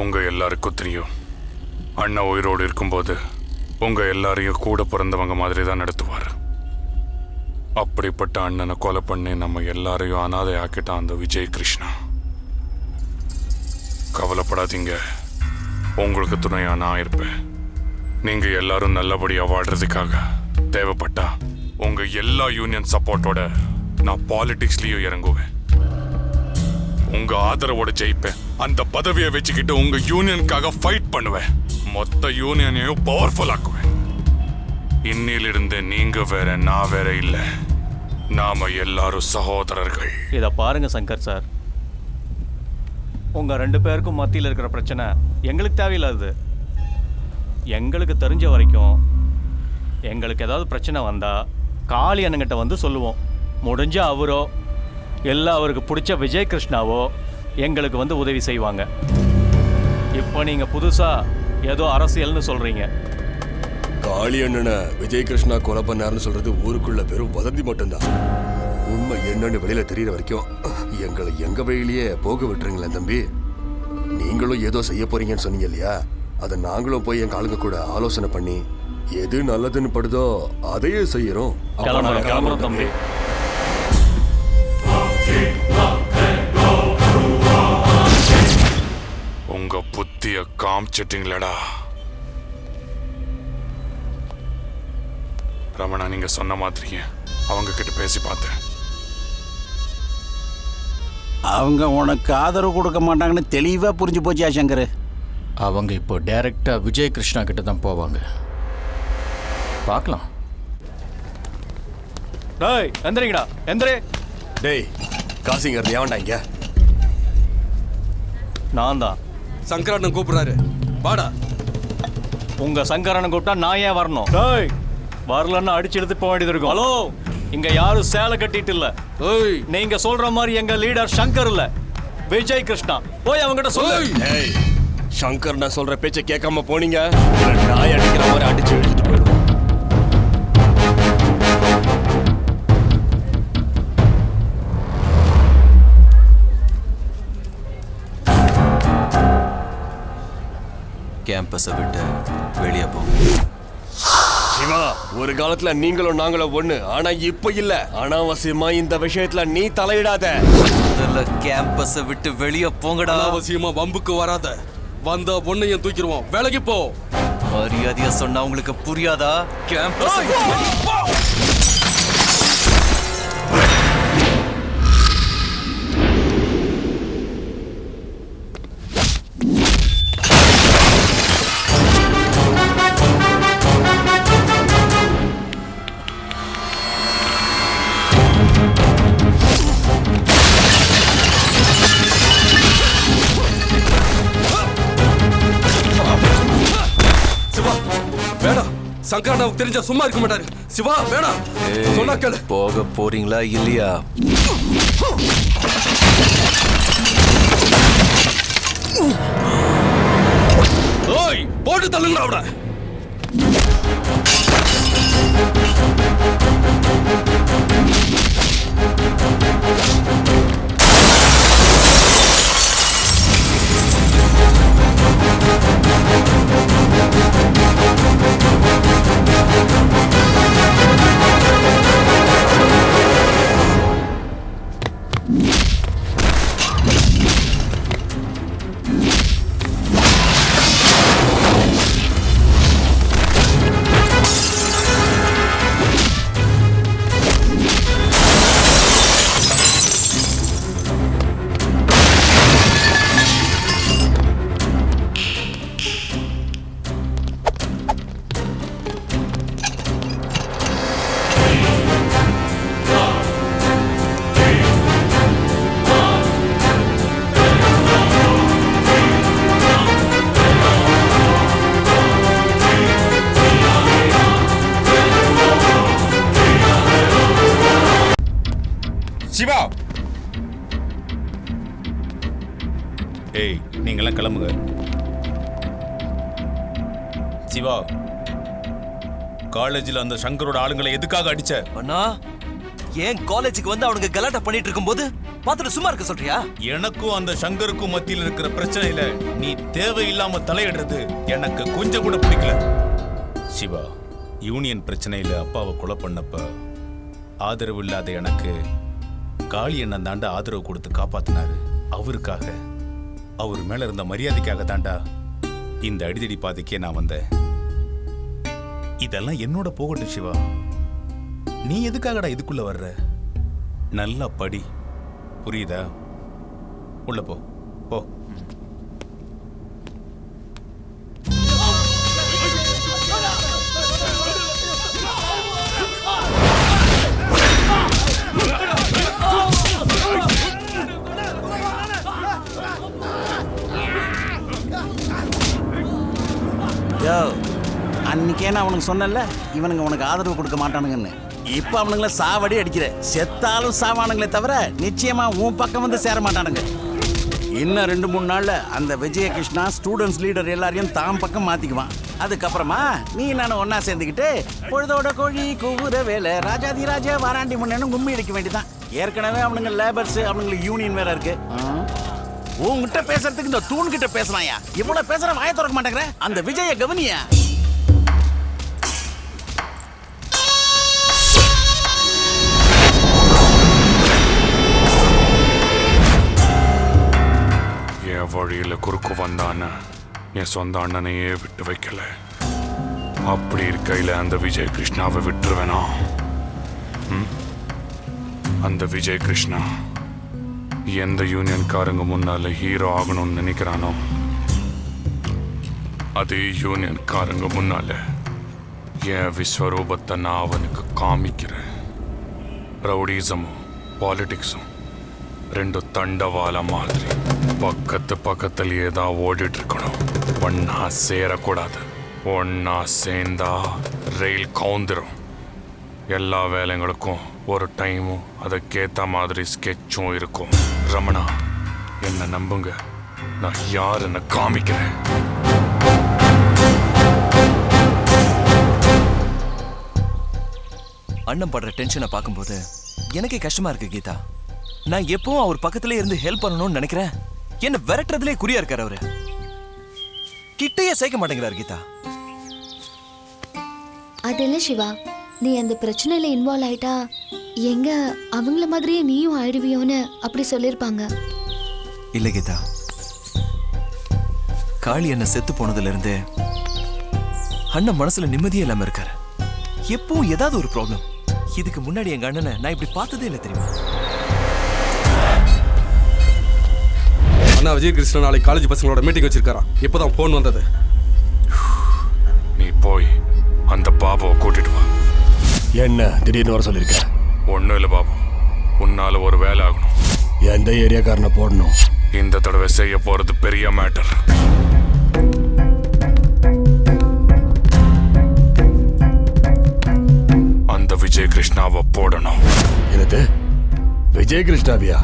உங்க எல்லாருக்கும் தெரியும், அண்ணா உயிரோடு இருக்கும்போது உங்க எல்லாரையும் கூட பிறந்தவங்க மாதிரி தான் நடத்துவார். அப்படிப்பட்ட அண்ணனை கொலை பண்ணி நம்ம எல்லாரையும் அனாதை ஆக்கிட்டான் அந்த விஜய் கிருஷ்ணா. கவலைப்படாதீங்க, உங்களுக்கு துணையா நான் இருப்பேன். நீங்க எல்லாரும் நல்லபடியா வாழ்றதுக்காக தேவைப்பட்டா உங்க எல்லா யூனியன் சப்போர்ட்டோட நான் பாலிடிக்ஸ்லயும் இறங்குவேன். உங்க ஆதரவோட ஜெயிப்பேன். அந்த பதவியை வச்சுக்கிட்டு உங்க யூனியனுக்காக ஃபைட் பண்ணுவேன். மொத்த யூனியனையும் பவர்ஃபுல் ஆக்குவேன். இன்னிலிருந்து நீங்க வேற, நான் வேற இல்ல. நாம எல்லாரும் சகோதரர்கள். இதை பாருங்க சங்கர் சார், உங்க 2 பேருக்கும் மத்தியில் இருக்கிற பிரச்சனை எங்களுக்கு தேவையில்லாது. எங்களுக்கு தெரிஞ்ச வரைக்கும் எங்களுக்கு ஏதாவது பிரச்சனை வந்தா காளி அண்ணங்கிட்ட வந்து சொல்லுவோம். முடிஞ்ச அவரோ இல்லை அவருக்கு பிடிச்ச விஜய் கிருஷ்ணாவோ எங்களுக்கு வந்து உதவி செய்வாங்க. இப்போ நீங்க புதுசா ஏதோ அரசியல்னு சொல்றீங்க. காளி அண்ணனை விஜய் கிருஷ்ணா கொலை பண்ணாருன்னு சொல்றது ஊருக்குள்ள வெறும் வதந்தி மட்டும்தான். உண்மை என்னன்னு வெளியில தெரியற வரைக்கும் எங்களை எங்க வழியிலேயே போக விட்டுருங்களேன் தம்பி. நீங்களும் ஏதோ செய்ய போறீங்கன்னு சொன்னீங்க இல்லையா, அதை நாங்களும் போய் எங்க ஆளுங்க கூட ஆலோசனை பண்ணி எது நல்லதுன்னு படுதோ அதையே செய்யறோம். கிளம்புறோம் தம்பி. உங்க புத்திய காமிச்சிட்டீங்களடா ரமணா. நீங்க சொன்ன மாதிரியே அவங்க கிட்ட பேசி பார்த்தேன். அவங்க உனக்கு ஆதரவு கொடுக்க மாட்டாங்கன்னு தெளிவா புரிஞ்சு போச்சியா சங்கர்? அவங்க இப்போ டைரக்டா விஜய் கிருஷ்ணா கிட்ட தான் போவாங்க. பார்க்கலாம். டேய் எந்திரிங்கடா, எந்திரே. டேய் காசிங்க ஏன்டா இங்க? நான் தான். சங்கரண்ணன் கூப்பிடுறாரு, வாடா. உங்க சங்கரண்ணன் கூப்பிட்டா நான் ஏன் வரணும்? டேய் வரலன்னா அடிச்சு எடுத்து போக வேண்டியது இருக்கும். ஹலோ, இங்க யாரும் சேலை கட்டிட்டு இல்ல. நீங்க சொல்ற மாதிரி எங்க லீடர் சங்கர் இல்ல, விஜய் கிருஷ்ணா. போய் அவங்கிட்ட சொல்லு. சங்கர் நான் சொல்ற பேச்சை கேட்காம போனீங்க, நாய் அடிக்கிற மாதிரி அடிச்சு எடுத்துட்டு போயிடுவோம். கேம்பஸை விட்டு வெளியே போங்க. சிவா, ஒரு காலத்துல நீங்களும் நாங்களும் ஒண்ணு, ஆனா இப்ப இல்ல. அனாவசியமா இந்த விஷயத்துல நீ தலையிடாத. முதல்ல கேம்பஸை விட்டு வெளியே போங்கடா. அனாவசியமா வம்புக்கு வராத. வந்தா பொண்ணையும் தூக்கிடுவோம். வேலைக்கு போ. மரியாதையா சொன்னா உங்களுக்கு புரியாதா? கேம்பஸை சங்கரனாவுக்கு தெரிஞ்சா சும்மா இருக்க மாட்டாரு. சிவா வேணாம், சொன்னா கேளு. போக போறீங்களா இல்லையா? ஓய், போட்டு தள்ளுங்க அவட. சிவா, ஏய் நீங்களாம் கிளம்புங்க. சிவா, காலேஜில் அந்த சங்கரோட ஆளுங்களை எதுக்காக அடிச்ச? அண்ணா, ஏன் காலேஜுக்கு வந்து அவனுங்க கலாட்டா பண்ணிட்டு இருக்கும்போது பார்த்துட்டு சும்மா இருக்க சொல்றியா? எனக்கும் அந்த சங்கருக்கும் மத்தியில் இருக்கிற பிரச்சனையில நீ தேவையில்லாம தலையிடுறது எனக்கு கொஞ்சம் கூட பிடிக்கல. சிவா, யூனியன் பிரச்சனையில அப்பாவை கொலை பண்ணப்ப ஆதரவு இல்லாத எனக்கு காளி அண்ணன் தாண்டா ஆதரவு கொடுத்து காப்பாத்தினாரு. அவருக்காக, அவர் மேல இருந்த மரியாதைக்காக தாண்டா இந்த அடிதடி பாதைக்கே நான் வந்தேன். இதெல்லாம் என்னோட போகட்டும் சிவா. நீ எதுக்காகடா இதுக்குள்ள வர்ற? நல்லா படி, புரியுதா? உள்ள போ போ. அன்னைக்கே நான் அவனுக்கு சொன்னல, இவனுங்க உனக்கு ஆதரவு கொடுக்க மாட்டானுங்கன்னு. இப்ப அவனுங்கள சாவடி அடிக்கிற. செத்தாலும் சாவானுங்களே தவிர நிச்சயமா உன் பக்கம் வந்து சேர மாட்டானுங்க. இன்னும் 2-3 நாள்ல அந்த விஜயகிருஷ்ணா ஸ்டூடெண்ட்ஸ் லீடர் எல்லாரையும் தாம் பக்கம் மாத்திக்குவான். அதுக்கப்புறமா நீ நானும் ஒன்னா சேர்ந்துக்கிட்டு பொழுதோட கோழி கூவுற வேலை ராஜாதி ராஜா வாராண்டி முன்னு கும்மி அடிக்க வேண்டியதான். ஏற்கனவே அவனுங்க லேபர்ஸ், அவனுங்களுக்கு யூனியன் வேற இருக்கு. உன்கிட்ட பேசுறதுக்கு இந்த தூண் கிட்ட பேசுறாயா? இவ்வளவு பேசுற வாயை திறக்க மாட்டேங்கிற. அந்த விஜய கவனியா? என் வழியில குறுக்கு வந்தான என் சொந்த அண்ணனையே விட்டு வைக்கல. அப்படி இருக்கையில அந்த விஜய் கிருஷ்ணாவை விட்டுருவேனா? அந்த விஜய் கிருஷ்ணா எந்த யூனியன்காரங்க முன்னால ஹீரோ ஆகணும்னு நினைக்கிறானோ, அதே யூனியன்காரங்க முன்னால என் விஸ்வரூபத்தை நான் அவனுக்கு காமிக்கிறேன். ரவுடிசமும் பாலிடிக்ஸும் 2 தண்டவாள மாதிரி பக்கத்துலயே தான் ஓடிட்டு இருக்கணும். ஒன்னா சேரக்கூடாது. ஒன்னா சேர்ந்தா ரயில் கவுந்துரும். எல்லா வேலைங்களுக்கும் ஒரு டைமும் அதுக்கேற்ற மாதிரி ஸ்கெட்சும் இருக்கும். ரமணா, என்ன நம்புங்க, நான் யாருன்னு காமிக்கிறேன். அண்ணன் படுற டென்ஷனை பார்க்கும்போது எனக்கே கஷ்டமா இருக்கு கீதா. நான் எப்பவும் அவர் பக்கத்துல இருந்து ஹெல்ப் பண்ணணும்னு நினைக்கிறேன். என்ன விரட்டுறதுலே குறியா இருக்காரு அவரு. கிட்டையே சேர்க்க மாட்டேங்கிறார் கீதா. அது இல்ல சிவா, நீ அந்த பிரச்சனையில இன்வால்வ் ஆயிட்டா எங்க அவங்கள மாதிரியே நீயும் ஆயிடுவியோன்னு அப்படி சொல்லிருப்பாங்க. இல்ல கீதா, காளி அண்ணன் செத்து போனதுல இருந்து அண்ணன் மனசுல நிம்மதியே இல்லாம இருக்காரு. எப்பவும் ஏதாவது ஒரு ப்ராப்ளம். இதுக்கு முன்னாடி எங்க அண்ணனை நான் இப்படி பார்த்ததே இல்லை தெரியுமா? அண்ணா விஜய் கிருஷ்ணன் நாளைக்கு காலேஜ் பசங்களோட மீட்டிங் வச்சிருக்காரா. இப்போதான் போன் வந்தது. நீ போய் அந்த பாபுவை கூட்டிட்டு வா. என்ன திடீர்னு வர சொல்லியிருக்க? ஒன்றும் இல்லை பாபு, உன்னால ஒரு வேலை ஆகணும். எந்த ஏரியாக்காரனை போடணும்? இந்த தடவை செய்ய போறது பெரிய மேட்டர். விஜய் கிருஷ்ணாவை போடணும். என்னது விஜய் கிருஷ்ணாவியா?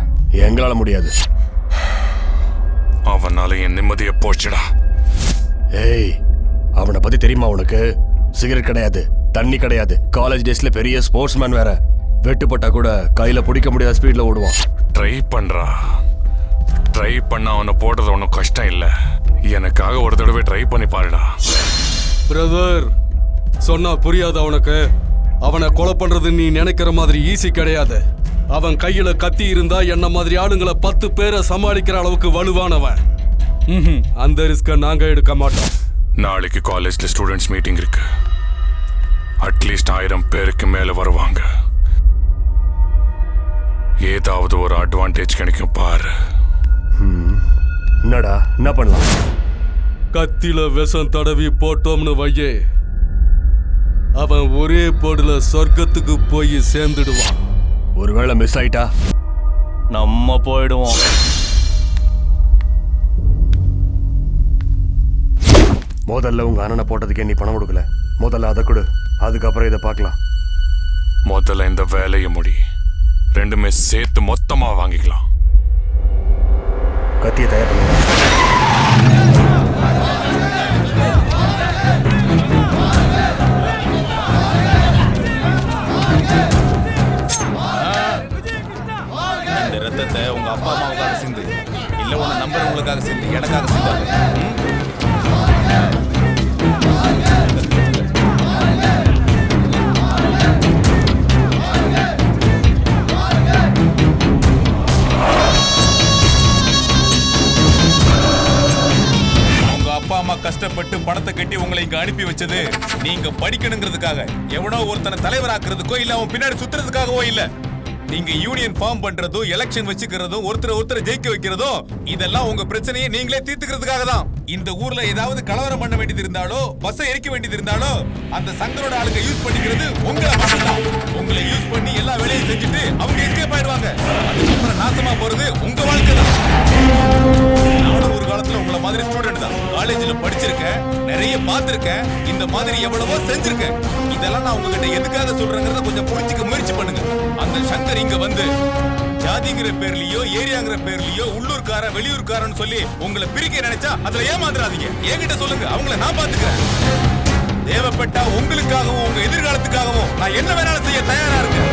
எங்களால முடியாது. அவனால என் நிம்மதியை போச்சுடா. ஏய், அவனை பத்தி தெரியுமா உனக்கு? சிகரெட் கிடையாது, தண்ணி கிடையாது, காலேஜ் டேஸ்ல பெரிய ஸ்போர்ட்ஸ் மேன் வேற. வெட்டுப்பட்டா கூட கையில பிடிக்க முடியாத ஸ்பீட்ல ஓடுவான். ட்ரை பண்றா. ட்ரை பண்ண அவனை போடுறது ஒன்றும் கஷ்டம் இல்லை. எனக்காக ஒரு தடவை ட்ரை பண்ணி பாருடா. பிரதர், சொன்னா புரியாது அவனுக்கு. அவனை கொலை பண்றது நீ நினைக்கிற மாதிரி ஈஸி கிடையாது. அவன் கையில கத்தி இருந்தா என்ன மாதிரி ஆளுங்களை 10 பேரை சமாளிக்கிற அளவுக்கு வலுவானவன். அந்த ரிஸ்க நாங்க எடுக்க மாட்டோம். நாளைக்கு காலேஜ்ல ஸ்டூடெண்ட்ஸ் மீட்டிங் இருக்கு. அட்லீஸ்ட் 1000 பேருக்கு மேல வருவாங்க. ஏதாவது ஒரு அட்வான்டேஜ் கிடைக்கும் பாரு. என்னடா, என்ன பண்ணலாம்? கத்தில விஷம் தடவி போட்டோம்னு வையே, அவன் ஒரே போடுல சொர்க்கத்துக்கு போய் சேர்ந்துடுவான். ஒருவேளை மிஸ் ஆயிட்டா நம்ம போயிடுவோம். முதல்ல உங்க அண்ணனை போட்டதுக்கே நீ பணம் கொடுக்கல. முதல்ல அதை கொடு, அதுக்கப்புறம் இதை பார்க்கலாம். முதல்ல இந்த வேலையை முடி. ரெண்டுமே சேர்த்து மொத்தமா வாங்கிக்கலாம். கத்தியை தயார் பண்ணுங்க. இந்த ரத்தத்தை உங்க அப்பா அம்மாவுக்காக சிந்து, இல்ல உன்னை நம்பர் உங்களுக்காக சிந்து, எனக்காக சிந்தாங்க. அப்பா அம்மா கஷ்டப்பட்டு பணத்தை கட்டி உங்களை இங்க அனுப்பி வச்சது நீங்க படிக்கணுங்கிறதுக்காக, எவனோ ஒருத்தனை தலைவராக்குறதுக்கோ இல்ல அவன் பின்னாடி சுத்துறதுக்காகவோ இல்ல. நீங்க யூனியன் ஃபார்ம் பண்றதும் எலெக்ஷன் வச்சுக்கிறதும் ஒருத்தரை ஜெயிக்க வைக்கிறதும் இதெல்லாம் உங்க பிரச்சனையை நீங்களே தீர்த்துக்கிறதுக்காக தான். இந்த ஊர்ல ஏதாவது கலவரம் பண்ண வேண்டியது இருந்தாலோ பஸ்ஸை எரிக்க வேண்டியது இருந்தாலோ அந்த சங்கரோட ஆளுங்க யூஸ் பண்ணிக்கிறது உங்களை மட்டும்தான். உங்களை யூஸ் பண்ணி எல்லா வேலையும் செஞ்சுட்டு அவங்க எஸ்கேப் ஆயிடுவாங்க. அதுக்கப்புறம் நாசமா போறது உங்க வாழ்க்கை தான். நானும் ஒரு காலத்துல உங்களை மாதிரி ஸ்டூடெண்ட் தான். காலேஜ்ல படிச்சிருக்கேன், நிறைய பார்த்திருக்கேன், இந்த மாதிரி எவ்வளவோ செஞ்சிருக்கேன். இதெல்லாம் நான் உங்ககிட்ட எதுக்காக சொல்றேங்கிறத கொஞ்சம் புரிஞ்சுக்க முயற்சி பண்ணுங்க. அந்த சங்கர் இங்க வந்து ஜாதிங்கிற பேர்லயோ ஏரியாங்கிற பேர்லயோ உள்ளூர்காரன் வெளியூர்காரன் சொல்லி உங்களை பிரிக்க நினைச்சா அதுல ஏமாந்துடாதீங்க. என்கிட்ட சொல்லுங்க, அவங்கள நான் பாத்துக்கிறேன். தேவைப்பட்டா உங்களுக்காகவும் உங்க எதிர்காலத்துக்காகவும் நான் என்ன வேணாலும் செய்ய தயாரா இருக்கேன்.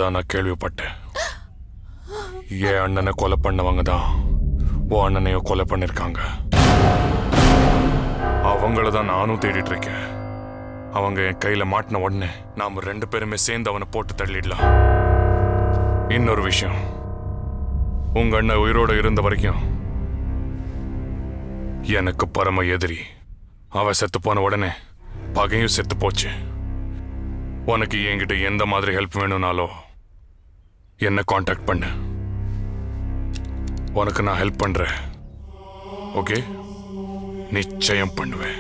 அப்பதான் நான் கேள்விப்பட்டேன். என் அண்ணனை கொலை பண்ணவங்க தான் உன் அண்ணனையும் கொலை பண்ணிருக்காங்க. அவங்கள தான் நானும் தேடிட்டு இருக்கேன். அவங்க என் கையில மாட்டின உடனே நாம 2 பேருமே சேர்ந்து அவனை போட்டு தள்ளிடலாம். இன்னொரு விஷயம், உங்க அண்ணன் உயிரோட இருந்த வரைக்கும் எனக்கு பரம எதிரி. அவன் செத்து போன உடனே பகையும் செத்து போச்சு. உனக்கு என்கிட்ட எந்த மாதிரி ஹெல்ப் வேணும்னாலோ என்ன காண்டாக்ட் பண்ணு. உனக்கு நான் ஹெல்ப் பண்றேன். ஓகே, நிச்சயம் பண்ணுவேன்.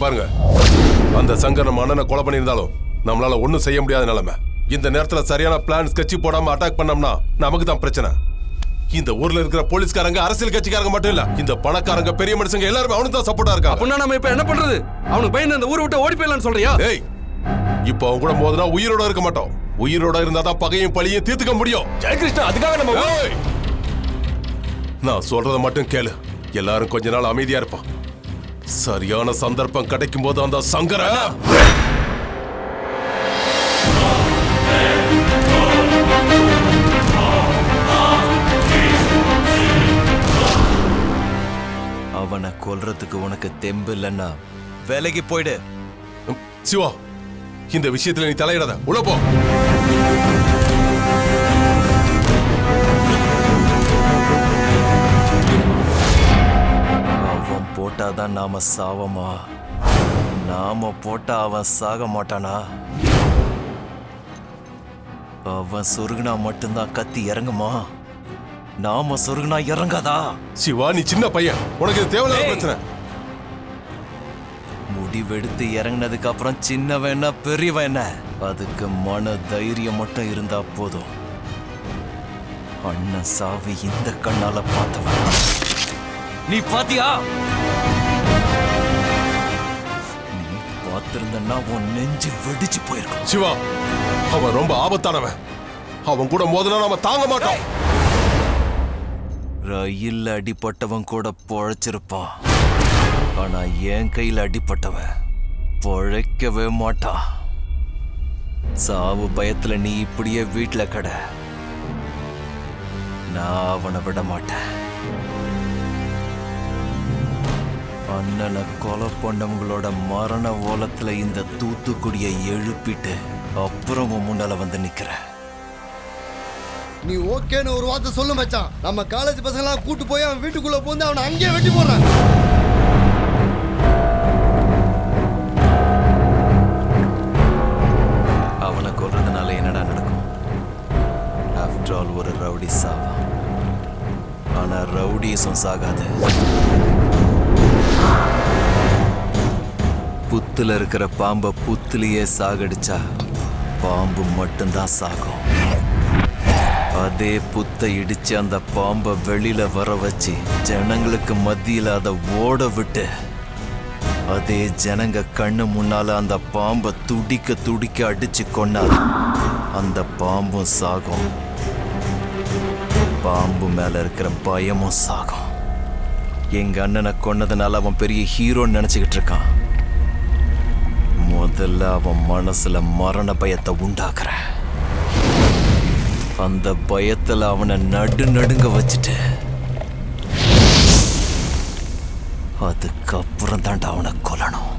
பாருங்க, அந்த சங்கர் நம்ம அண்ணனை கொலை பண்ணியிருந்தாலும் நம்மளால ஒன்றும் செய்ய முடியாத நிலைமை. இந்த நேரத்தில் சரியான பிளான் ஸ்கெட்ச் போடாம அட்டாக் பண்ணோம்னா நமக்கு தான் பிரச்சனை. இந்த ஊர்ல இருக்கிற போலீஸ்காரங்க அரசியல் கட்சிக்காரங்க மட்டும் இல்ல, இந்த பணக்காரங்க பெரிய மனுஷங்க எல்லாரும் அவனுக்கு தான் சப்போர்ட்டா இருக்காங்க. அப்படின்னா நம்ம இப்ப என்ன பண்றது? அவனுக்கு பயந்து அந்த ஊரை விட்டு ஓடி போயிடலாம்னு சொல்றியா? ஏய், இப்போ அவங்க கூட மோதினா உயிரோட இருக்க மாட்டோம். உயிரோட இருந்தா தான் பகையும் பழியும் தீர்த்துக்க முடியும். ஜெயகிருஷ்ணா, அதுக்காக நம்ம நான் சொல்றதை மட்டும் கேளு. எல்லாரும் கொஞ்ச நாள் அமைதியா இருப்பான். சரியான சந்தர்ப்பம் கிடைக்கும் போது அந்த சங்கர அவனை கொல்றதுக்கு உனக்கு தெம்பு இல்லைன்னா வேலைக்கு போயிடு. சிவா, இந்த விஷயத்துல நீ தலையிடாத, உள்ள போ. அவன் போட்டாதான் நாம சாவமா? நாம போட்டா அவன் சாக மாட்டானா? அவன் சொருகுனா மட்டும்தான் கத்தி இறங்குமா? நாம சொருகுனா இறங்காதா? சிவா, நீ சின்ன பையன், உனக்கு இது தேவையில்லாத பிரச்சனை. முடிவெடுத்து இறங்கினதுக்கு அப்புறம் சின்னவன் என்ன பெரியவன் என்ன, அதுக்கு மன தைரியம் மட்டும் இருந்தா போதும். அண்ணன் சாவி இந்த கண்ணால பார்த்தவன் நீ பாத்தியா? நீ பார்த்திருந்தன்னா உன் நெஞ்சு வெடிச்சு போயிருக்கும். சிவா, அவன் ரொம்ப ஆபத்தானவன். அவன் கூட மோதினா நாம தாங்க மாட்டோம். ரயில் அடிப்பட்டவன் கூட பொழைச்சிருப்பான். ஆனா என் கையில் அடிப்பட்டவன் பொழைக்கவே மாட்டான். சாவு பயத்துல நீ இப்படியே வீட்டுல கட. நான் அவனை விட மாட்டேன். அண்ணனை கொலை பண்ணவங்களோட மரண ஓலத்துல இந்த தூத்துக்குடியை எழுப்பிட்டு அப்புறம் உன் முன்னால வந்து நிக்கிறேன். நீ ஓகேன்னு ஒரு வார்த்தை சொல்லு மச்சான். நம்ம காலேஜ் பசங்களாம் கூட்டு போய் அவன் வீட்டுக்குள்ள போந்து அவனை அங்கேயே வெட்டி போடுறான். அவனை கொல்றதுனால என்னடா நடக்கும்? ஆஃப்டர் ஆல் ஒரு ரவுடி சாவா. ஆனா ரவுடிஸும் சாகாது. புத்துல இருக்கிற பாம்பை புத்துலயே சாகடிச்சா பாம்பு மட்டும்தான் சாகும். அதே புத்தை இடிச்சு அந்த பாம்பை வெளியில வர வச்சு ஜனங்களுக்கு மத்தியில அதை ஓட விட்டு அதே ஜனங்க கண்ணு முன்னால அந்த பாம்பை துடிக்க துடிக்க அடிச்சு கொண்டா அந்த பாம்பும் சாகும். பாம்பு மேல இருக்கிற பயமும் சாகும். எங்க அண்ணனை கொன்னதுனால அவன் பெரிய ஹீரோன்னு நினைச்சுக்கிட்டு இருக்கான். முதல்ல அவன் மனசுல மரண பயத்தை உண்டாக்குற. அந்த பயத்துல அவனை நடுங்க வச்சுட்டு அதுக்கப்புறம் தான்டா அவனை கொல்லணும்.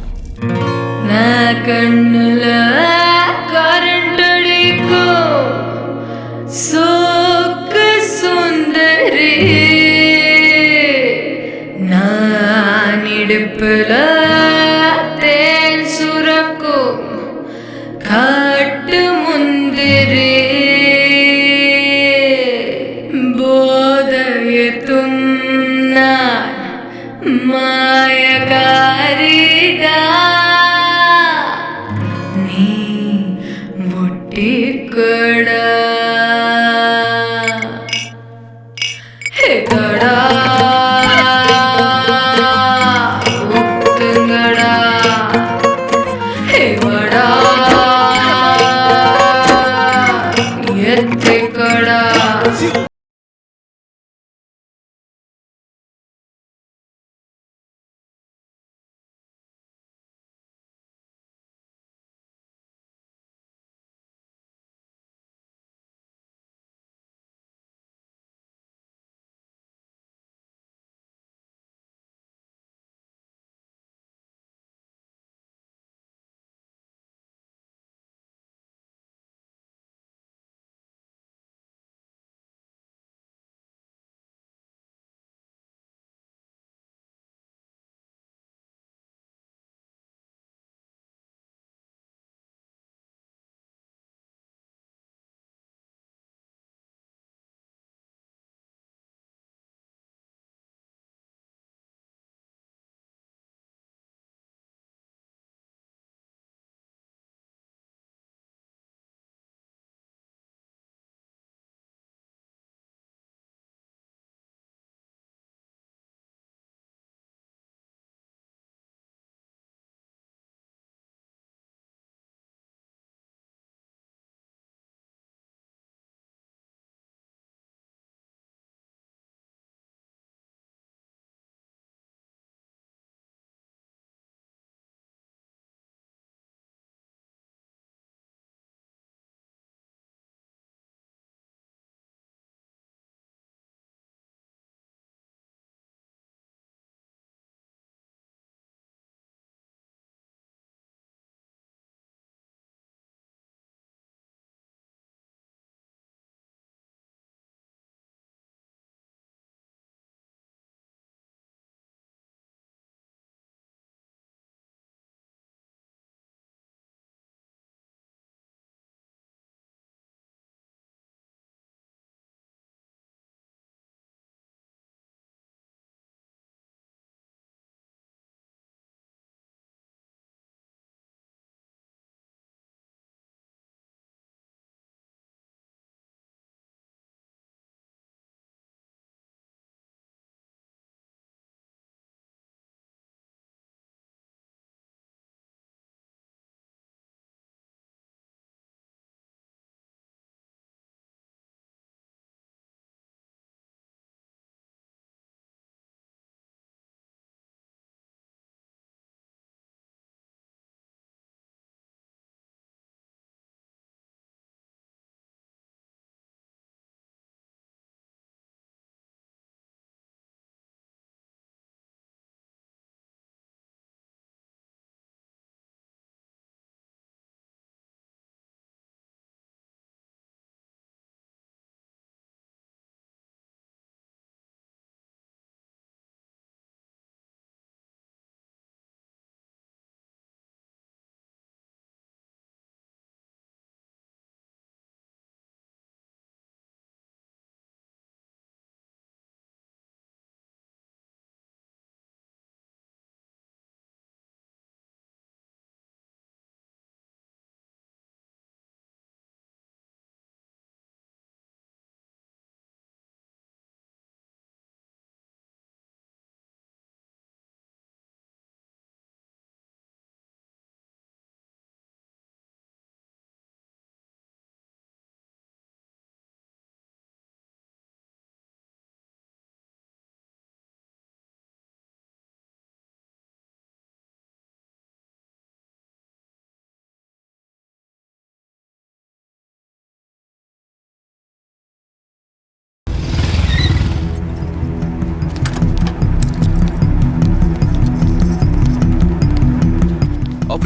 நான் கண்ணுல கரண்ட் அடிக்கும் சோக்கு சுந்தரி, நான் இடுப்புல தேன் சுரக்கும் காட்டு முந்திரி, போதையத்தும் நான் மாயகாரிடா, நீ முட்டிக்கடா கடா உத்துங்கடா வடா எத்திக்கடா.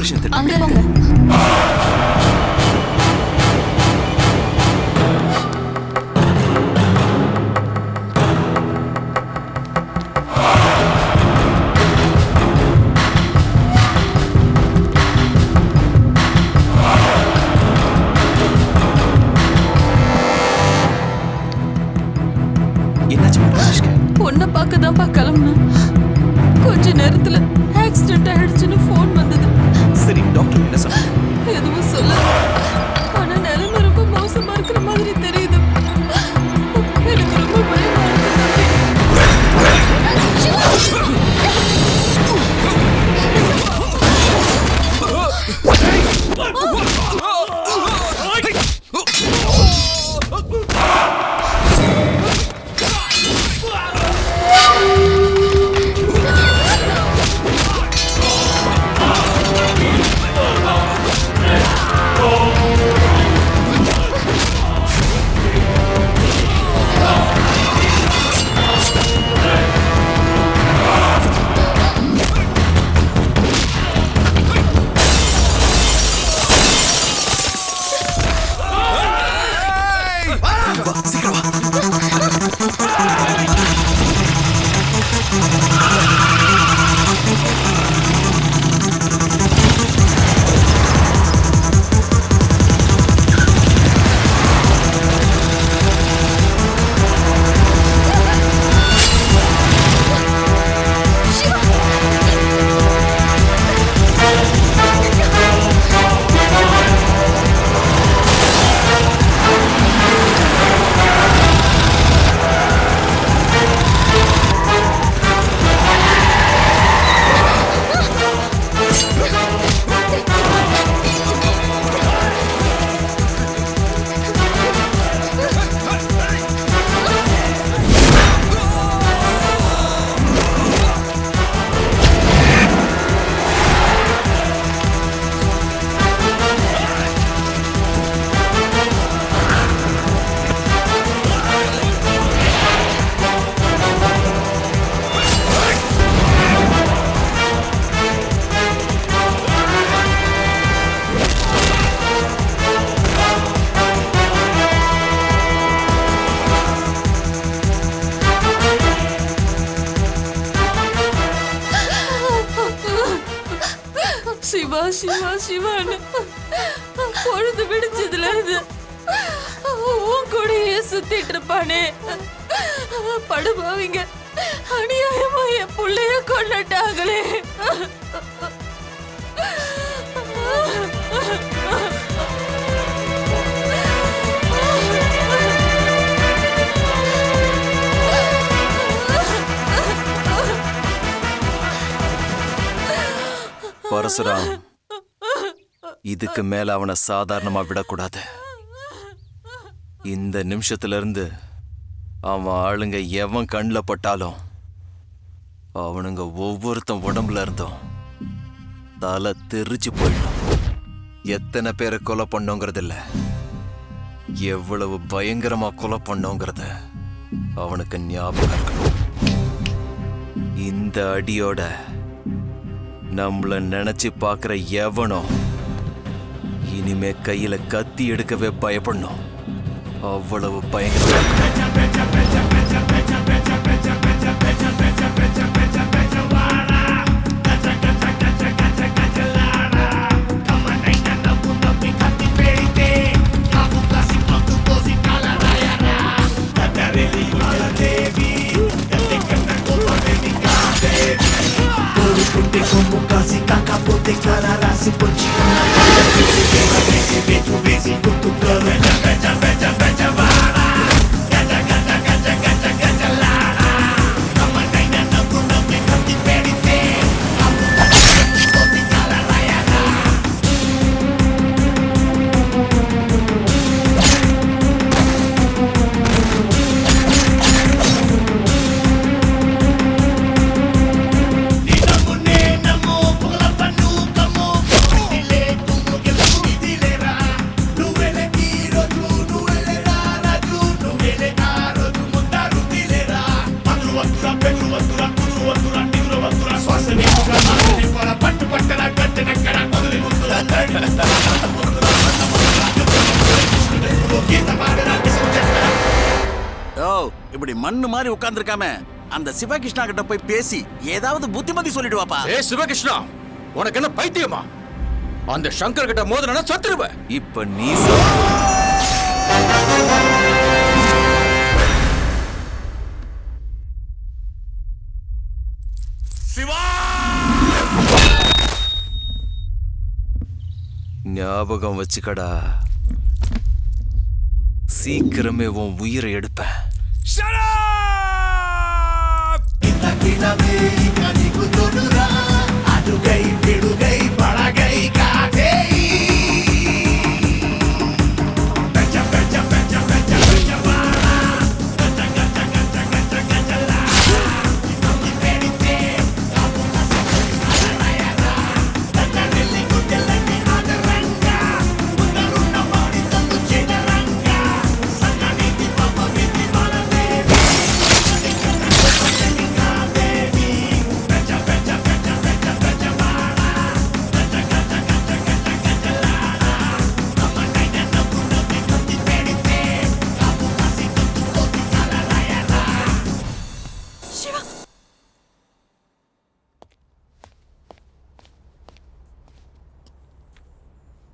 ஆபரேஷன் அங்க போங்க. பொண்ணை பார்க்கதான்ப்பா கிளம்புனா கொஞ்ச நேரத்துல ஆக்சிடென்ட் ஆயிடுச்சுன்னு ஃபோன் வந்தது. சரி டாக்டர் என்ன சொன்னாங்க? எதுவும் சொல்ல. ஆனா நிலைமை ரொம்ப மோசமா இருக்கிற மாதிரி தெரியுது. எனக்கு ரொம்ப பயமா சிவா சிவா சிவான்னு பொழுது விடிச்சதுல இருந்து உன் கூடயே சுத்திட்டு இருப்பானே. படுபாவிங்க அநியாயமா என் புள்ளைய கொண்டுட்டாங்களே. பரசுராம், இதுக்கு மேல அவனை சாதாரணமா விடக்கூடாது. இந்த நிமிஷத்துல இருந்து அவன் ஆளுங்க எவன் கண்ணில் பட்டாலும் அவனுங்க ஒவ்வொருத்தன் உடம்புல இருந்தும் தலை தெரிச்சு போயிடும். எத்தனை பேரை கொலை பண்ணோங்கிறது இல்ல, எவ்வளவு பயங்கரமா கொலை பண்ணோங்கிறத அவனுக்கு ஞாபகம் இருக்கணும். இந்த அடியோட நம்மள நினைச்சு பார்க்கிற எவனோ இனிமே கையில கத்தி எடுக்கவே பயப்படணும். அவ்வளவு பயங்கரமா இப்படி மண்ணு மாதிரி உட்கார்ந்துருக்காம அந்த சிவகிருஷ்ணா கிட்ட போய் பேசி ஏதாவது புத்திமதி சொல்லிட்டு வாப்பா. ஏய் சிவகிருஷ்ணா, உனக்கு என்ன பைத்தியமா? அந்த சங்கர் கிட்ட மோதுனா சத்துருவ. இப்ப நீ ஞாபகம் வச்சுக்கடா, சீக்கிரமே உன் உயிரை எடுப்பேன்.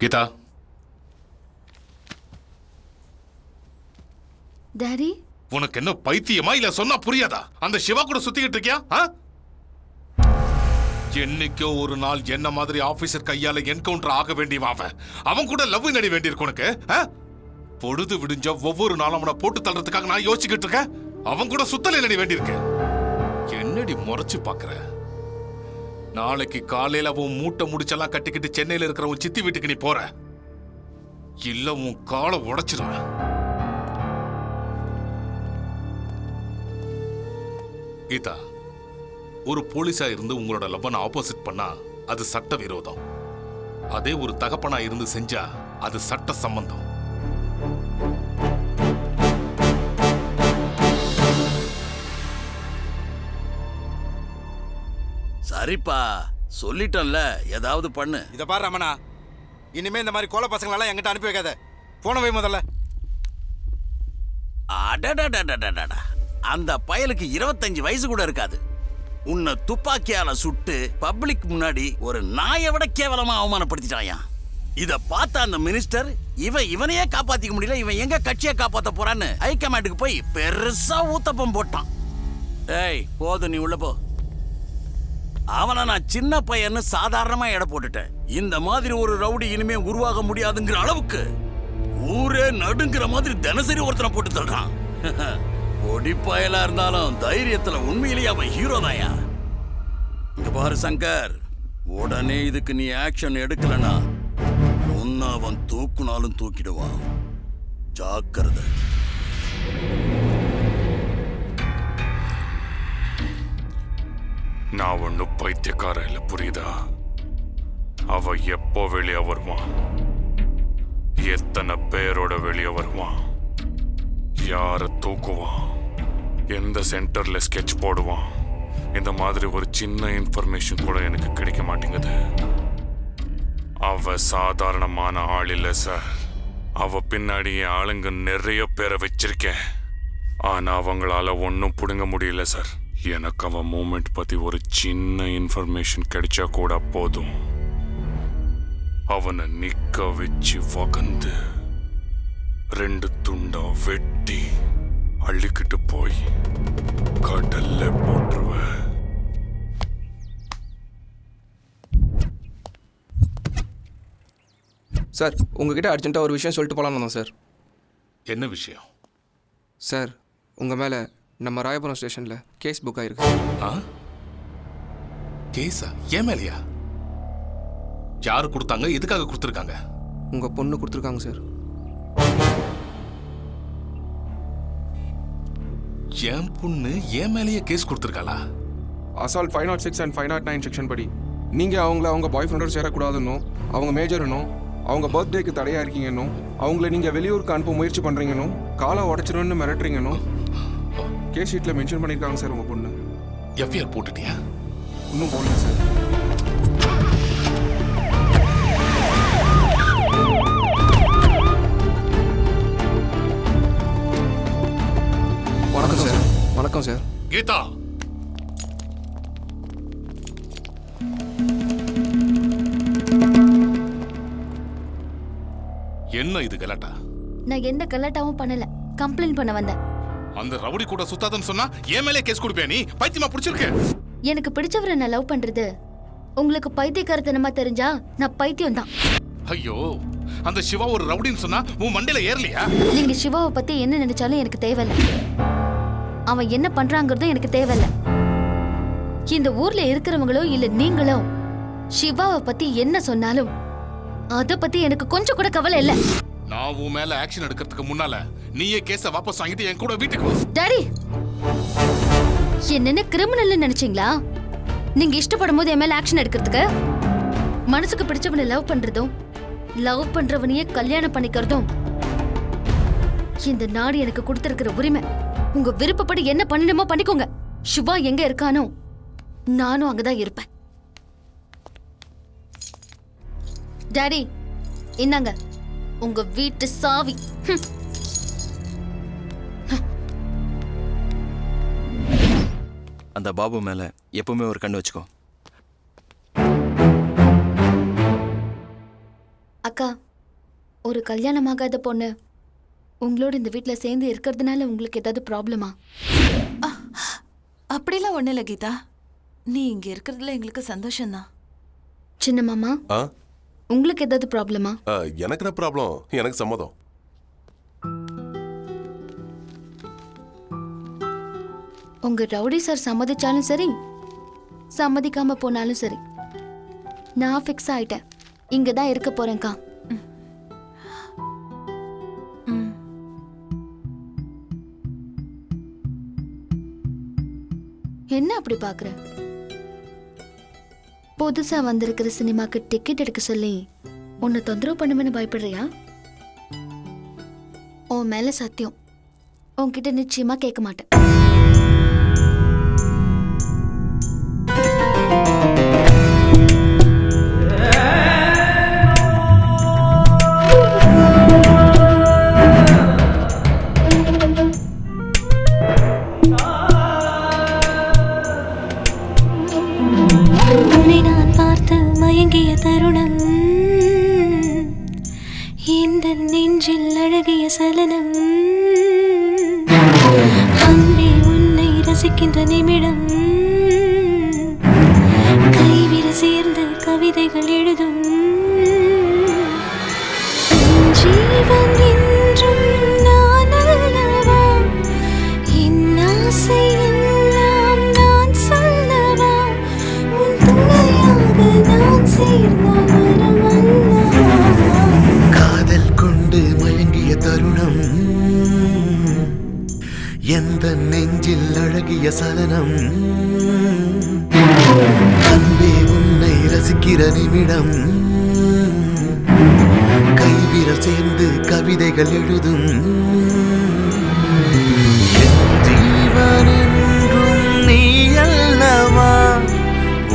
கீதா, டாடி, உனக்கு என்ன பைத்தியமா இல்ல சொன்னா புரியாதா? அந்த சிவா கூட சுத்திக்கிட்டு இருக்கியா? என்னைக்கோ ஒரு நாள் என்ன மாதிரி ஆபீசர் கையால என்கவுண்டர் ஆக வேண்டியவன் அவன் கூட லவ் நடி வேண்டியிருக்கு உனக்கு. பொழுது விடிஞ்ச ஒவ்வொரு நாளும் அவனை போட்டு தள்ளுறதுக்காக நான் யோசிச்சுக்கிட்டு இருக்கேன். அவன் கூட சுத்தலை நடி வேண்டியிருக்கு. என்னடி முறைச்சு பாக்குற? நாளைக்கு காலையில உன் மூட்டை முடிச்செல்லாம் கட்டிக்கிட்டு சென்னையில இருக்கிற உன் சித்தி வீட்டுக்கு நீ போற, இல்ல உன் காலை உடைச்சிருவேன். கீதா, ஒரு போலீஸா இருந்து உங்களோட லவ்வனை ஆப்போசிட் பண்ணா அது சட்ட விரோதம். அதே ஒரு தகப்பனா இருந்து செஞ்சா அது சட்ட சம்பந்தம். சரிப்பா, சொல்லிட்டேன்ல, ஏதாவது பண்ணு. இத பாரு ரமணா, இனிமே இந்த மாதிரி கோல பசங்களெல்லாம் என்கிட்ட அனுப்பி வைக்காத. போன வை முதல்ல. அடடடடடடடா, அந்த பயலுக்கு 25 வயசு கூட இருக்காது. உன்னை துப்பாக்கியால சுட்டு பப்ளிக் முன்னாடி ஒரு நாயை விட கேவலமா அவமானப்படுத்திட்டாயா. இத பார்த்த அந்த மினிஸ்டர் இவனையே காப்பாத்திக்க முடியல, இவன் எங்க கட்சியை காப்பாத்த போறான்னு ஹைகமாண்டுக்கு போய் பெருசா ஊத்தப்பம் போட்டான். ஏய் போதும், நீ உள்ள போ. அவனை நான் சின்ன பையன்னு சாதாரணமா எடை போட்டுட்டேன். இந்த மாதிரி ஒரு ரவுடி இனிமே உருவாக முடியாதுங்கிற அளவுக்கு ஊரே நடுங்கிற மாதிரி தினசரி ஒருத்தனை போட்டு தள்ளுறான். ஒடிப்பாயலா இருந்தாலும் தைரியத்துல உண்மையிலேயே அவன் ஹீரோ தாயா. இங்க பாரு சங்கர், உடனே இதுக்கு நீ ஆக்ஷன் எடுக்கலனா உன்னை அவன் தூக்குனாலும் தூக்கிடுவான். ஜாக்கிரதை. நான் ஒன்னும் பைத்தியக்கார இல்ல, புரியுதா? அவ எப்போ வெளியே வருவான், எத்தனை பேரோட வெளியே வருவான், யார தூக்குவான், எந்த சென்டர்ல ஸ்கெட்ச் போடுவான், இந்த மாதிரி ஒரு சின்ன இன்ஃபர்மேஷன் கூட எனக்கு கிடைக்க மாட்டேங்குது. அவ சாதாரணமான ஆள் இல்ல சார். அவ பின்னாடி என் ஆளுங்க நிறைய பேரை வச்சிருக்கேன். ஆனா அவங்களால ஒன்னும் புடுங்க முடியல சார். எனக்கு அவன் மூமெண்ட் பத்தி ஒரு சின்ன இன்ஃபர்மேஷன் கிடைச்சா கூட போதும். அவனை நிக்க வச்சு வகந்து 2 துண்டா வெட்டி அள்ளிக்கிட்டு போய் கடல்ல போட்டுருவேன். சார், உங்ககிட்ட அர்ஜென்ட்டாக ஒரு விஷயம் சொல்லிட்டு போகலான்னு வந்தோம் சார். என்ன விஷயம்? சார், உங்கள் மேலே நம்ம ராயபுரம் ஸ்டேஷனில் கேஸ் புக் ஆயிருக்கு. கேஸா? ஏன் மேலையா? யாரு கொடுத்தாங்க? எதுக்காக கொடுத்துருக்காங்க? உங்கள் பொண்ணு கொடுத்துருக்காங்க சார். என் பொண்ணு என் மேலேயே கேஸ் கொடுத்துருக்காளா? அசால்ட் 506 and 509 செக்ஷன் படி நீங்கள் அவங்க பாய் ஃப்ரெண்டோட சேரக்கூடாதுன்னும், அவங்க மேஜர்னும், அவங்க பர்த்டேக்கு தடையாக இருக்கீங்கன்னும், அவங்கள நீங்கள் வெளியூருக்கு அனுப்ப முயற்சி பண்ணுறீங்கன்னும், காலை உடச்சிருன்னு மிரட்டுறீங்கன்னும் கேஸ் ஷீட்டில் மென்ஷன் பண்ணியிருக்காங்க சார். உங்கள் பொண்ணு எஃப்ஐஆர் போட்டுட்டியா? இன்னும் போடல சார். வணக்கம் சார். வணக்கம் சார். கீதா, என்ன இது கலாட்டா? நான் எந்த கலாட்டாவும் பண்ணல, கம்ப்ளைண்ட் பண்ண வந்தேன். அந்த ரவுடி கூட சுத்தாதன்னு சொன்னா என் மேலே கேஸ் கொடுப்பியா நீ? பைத்தியமா பிடிச்சிருக்கு? எனக்கு பிடிச்சவரை நான் லவ் பண்றது உங்களுக்கு பைத்தியக்காரத்தனமா தெரிஞ்சா நான் பைத்தியம் தான். ஐயோ, அந்த சிவா ஒரு ரவுடின்னு சொன்னா உன் மண்டையில ஏறலையா? நீங்க சிவாவை பத்தி என்ன நினைச்சாலும் எனக்கு தேவையில்ல. அவன் என்ன பண்றாங்கிறதும் எனக்கு தேவையில்ல. இந்த ஊர்ல இருக்கிறவங்களோ இல்ல நீங்களோ சிவாவை பத்தி என்ன சொன்னாலும் அத பத்தி எனக்கு கொஞ்சம் கூட கவலை இல்ல. நான் உன் மேல ஆக்ஷன் எடுக்கிறதுக்கு முன்னால நீயே கேஸ வாபஸ் வாங்கிட்டு என் கூட வீட்டுக்கு வா. டாடி, என்னென்ன கிரிமினல் நினைச்சீங்களா? நீங்க இஷ்டப்படும் போது என் மேல ஆக்ஷன் எடுக்கிறதுக்கு? மனசுக்கு பிடிச்சவனை லவ் பண்றதும் லவ் பண்றவனையே கல்யாணம் பண்ணிக்கிறதும் இந்த நாடு எனக்கு கொடுத்திருக்கிற உரிமை. உங்க விருப்பப்படி என்ன பண்ணணுமோ பண்ணிக்கோங்க. சிவா எங்க இருக்கானோ நானும் அங்கதான் இருப்பேன். டாடி, இந்தாங்க உங்க வீட்டு சாவி. அந்த பாபு மேல எப்பவுமே ஒரு கண்ணு வச்சுக்கோ. அக்கா, ஒரு கல்யாணமாகாத பொண்ணு உங்களோட இந்த வீட்டுல சேர்ந்து இருக்கிறதுனால உங்களுக்கு ஏதாவது ப்ராப்ளமா? அப்படிலாம் ஒண்ணு இல்ல கீதா, நீ இங்க இருக்கிறதுல எங்களுக்கு சந்தோஷம்தான். சின்ன மாமா, உங்களுக்கு ஏதாவது ப்ராப்ளமா? எனக்கு என்ன ப்ராப்ளம்? எனக்கு சம்மதம். உங்க ரவுடி சார் சம்மதிச்சாலும் சரி, சம்மதிக்காம போனாலும் சரி, நான் ஃபிக்ஸ் ஆயிட்டேன். இங்க தான் இருக்க போறேன்க்கா. என்ன அப்படி பாக்குற? புதுசா வந்திருக்கிற சினிமாக்கு டிக்கெட் எடுக்க சொல்லி உன்னை தொந்தரவு பண்ணுவேன்னு பயப்படுறியா? உன் மேல சத்தியம், உன்கிட்ட நிச்சயமா கேட்க மாட்டேன். மயங்கிய தருணம், இந்த நெஞ்சில் அழகிய சலனம், அன்பே உன்னை ரசிக்கின்ற நிமிடம், கைவிரல் சேர்ந்து கவிதைகள் எழுதும் ஜீவன் என்றும் நான் அல்லவா, என் ஆசை எல்லாம் நான் சொல்லவா, உன் துணையாக நான் சேர்ந்த வரம் அல்லவா. காதல் கொண்டு மயங்கிய தருணம், எந்த நெஞ்சில் அழகிய சலனம், அன்பே உன்னை ரசிக்கிற நிமிடம், கைவிரல் சேர்ந்து கவிதைகள் எழுதும் என் ஜீவன் என்றும் நீ அல்லவா,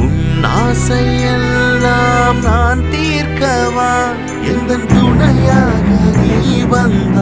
உன் ஆசையெல்லாம் நான் தீர்க்கவா, எந்த துணையாக நீ வந்த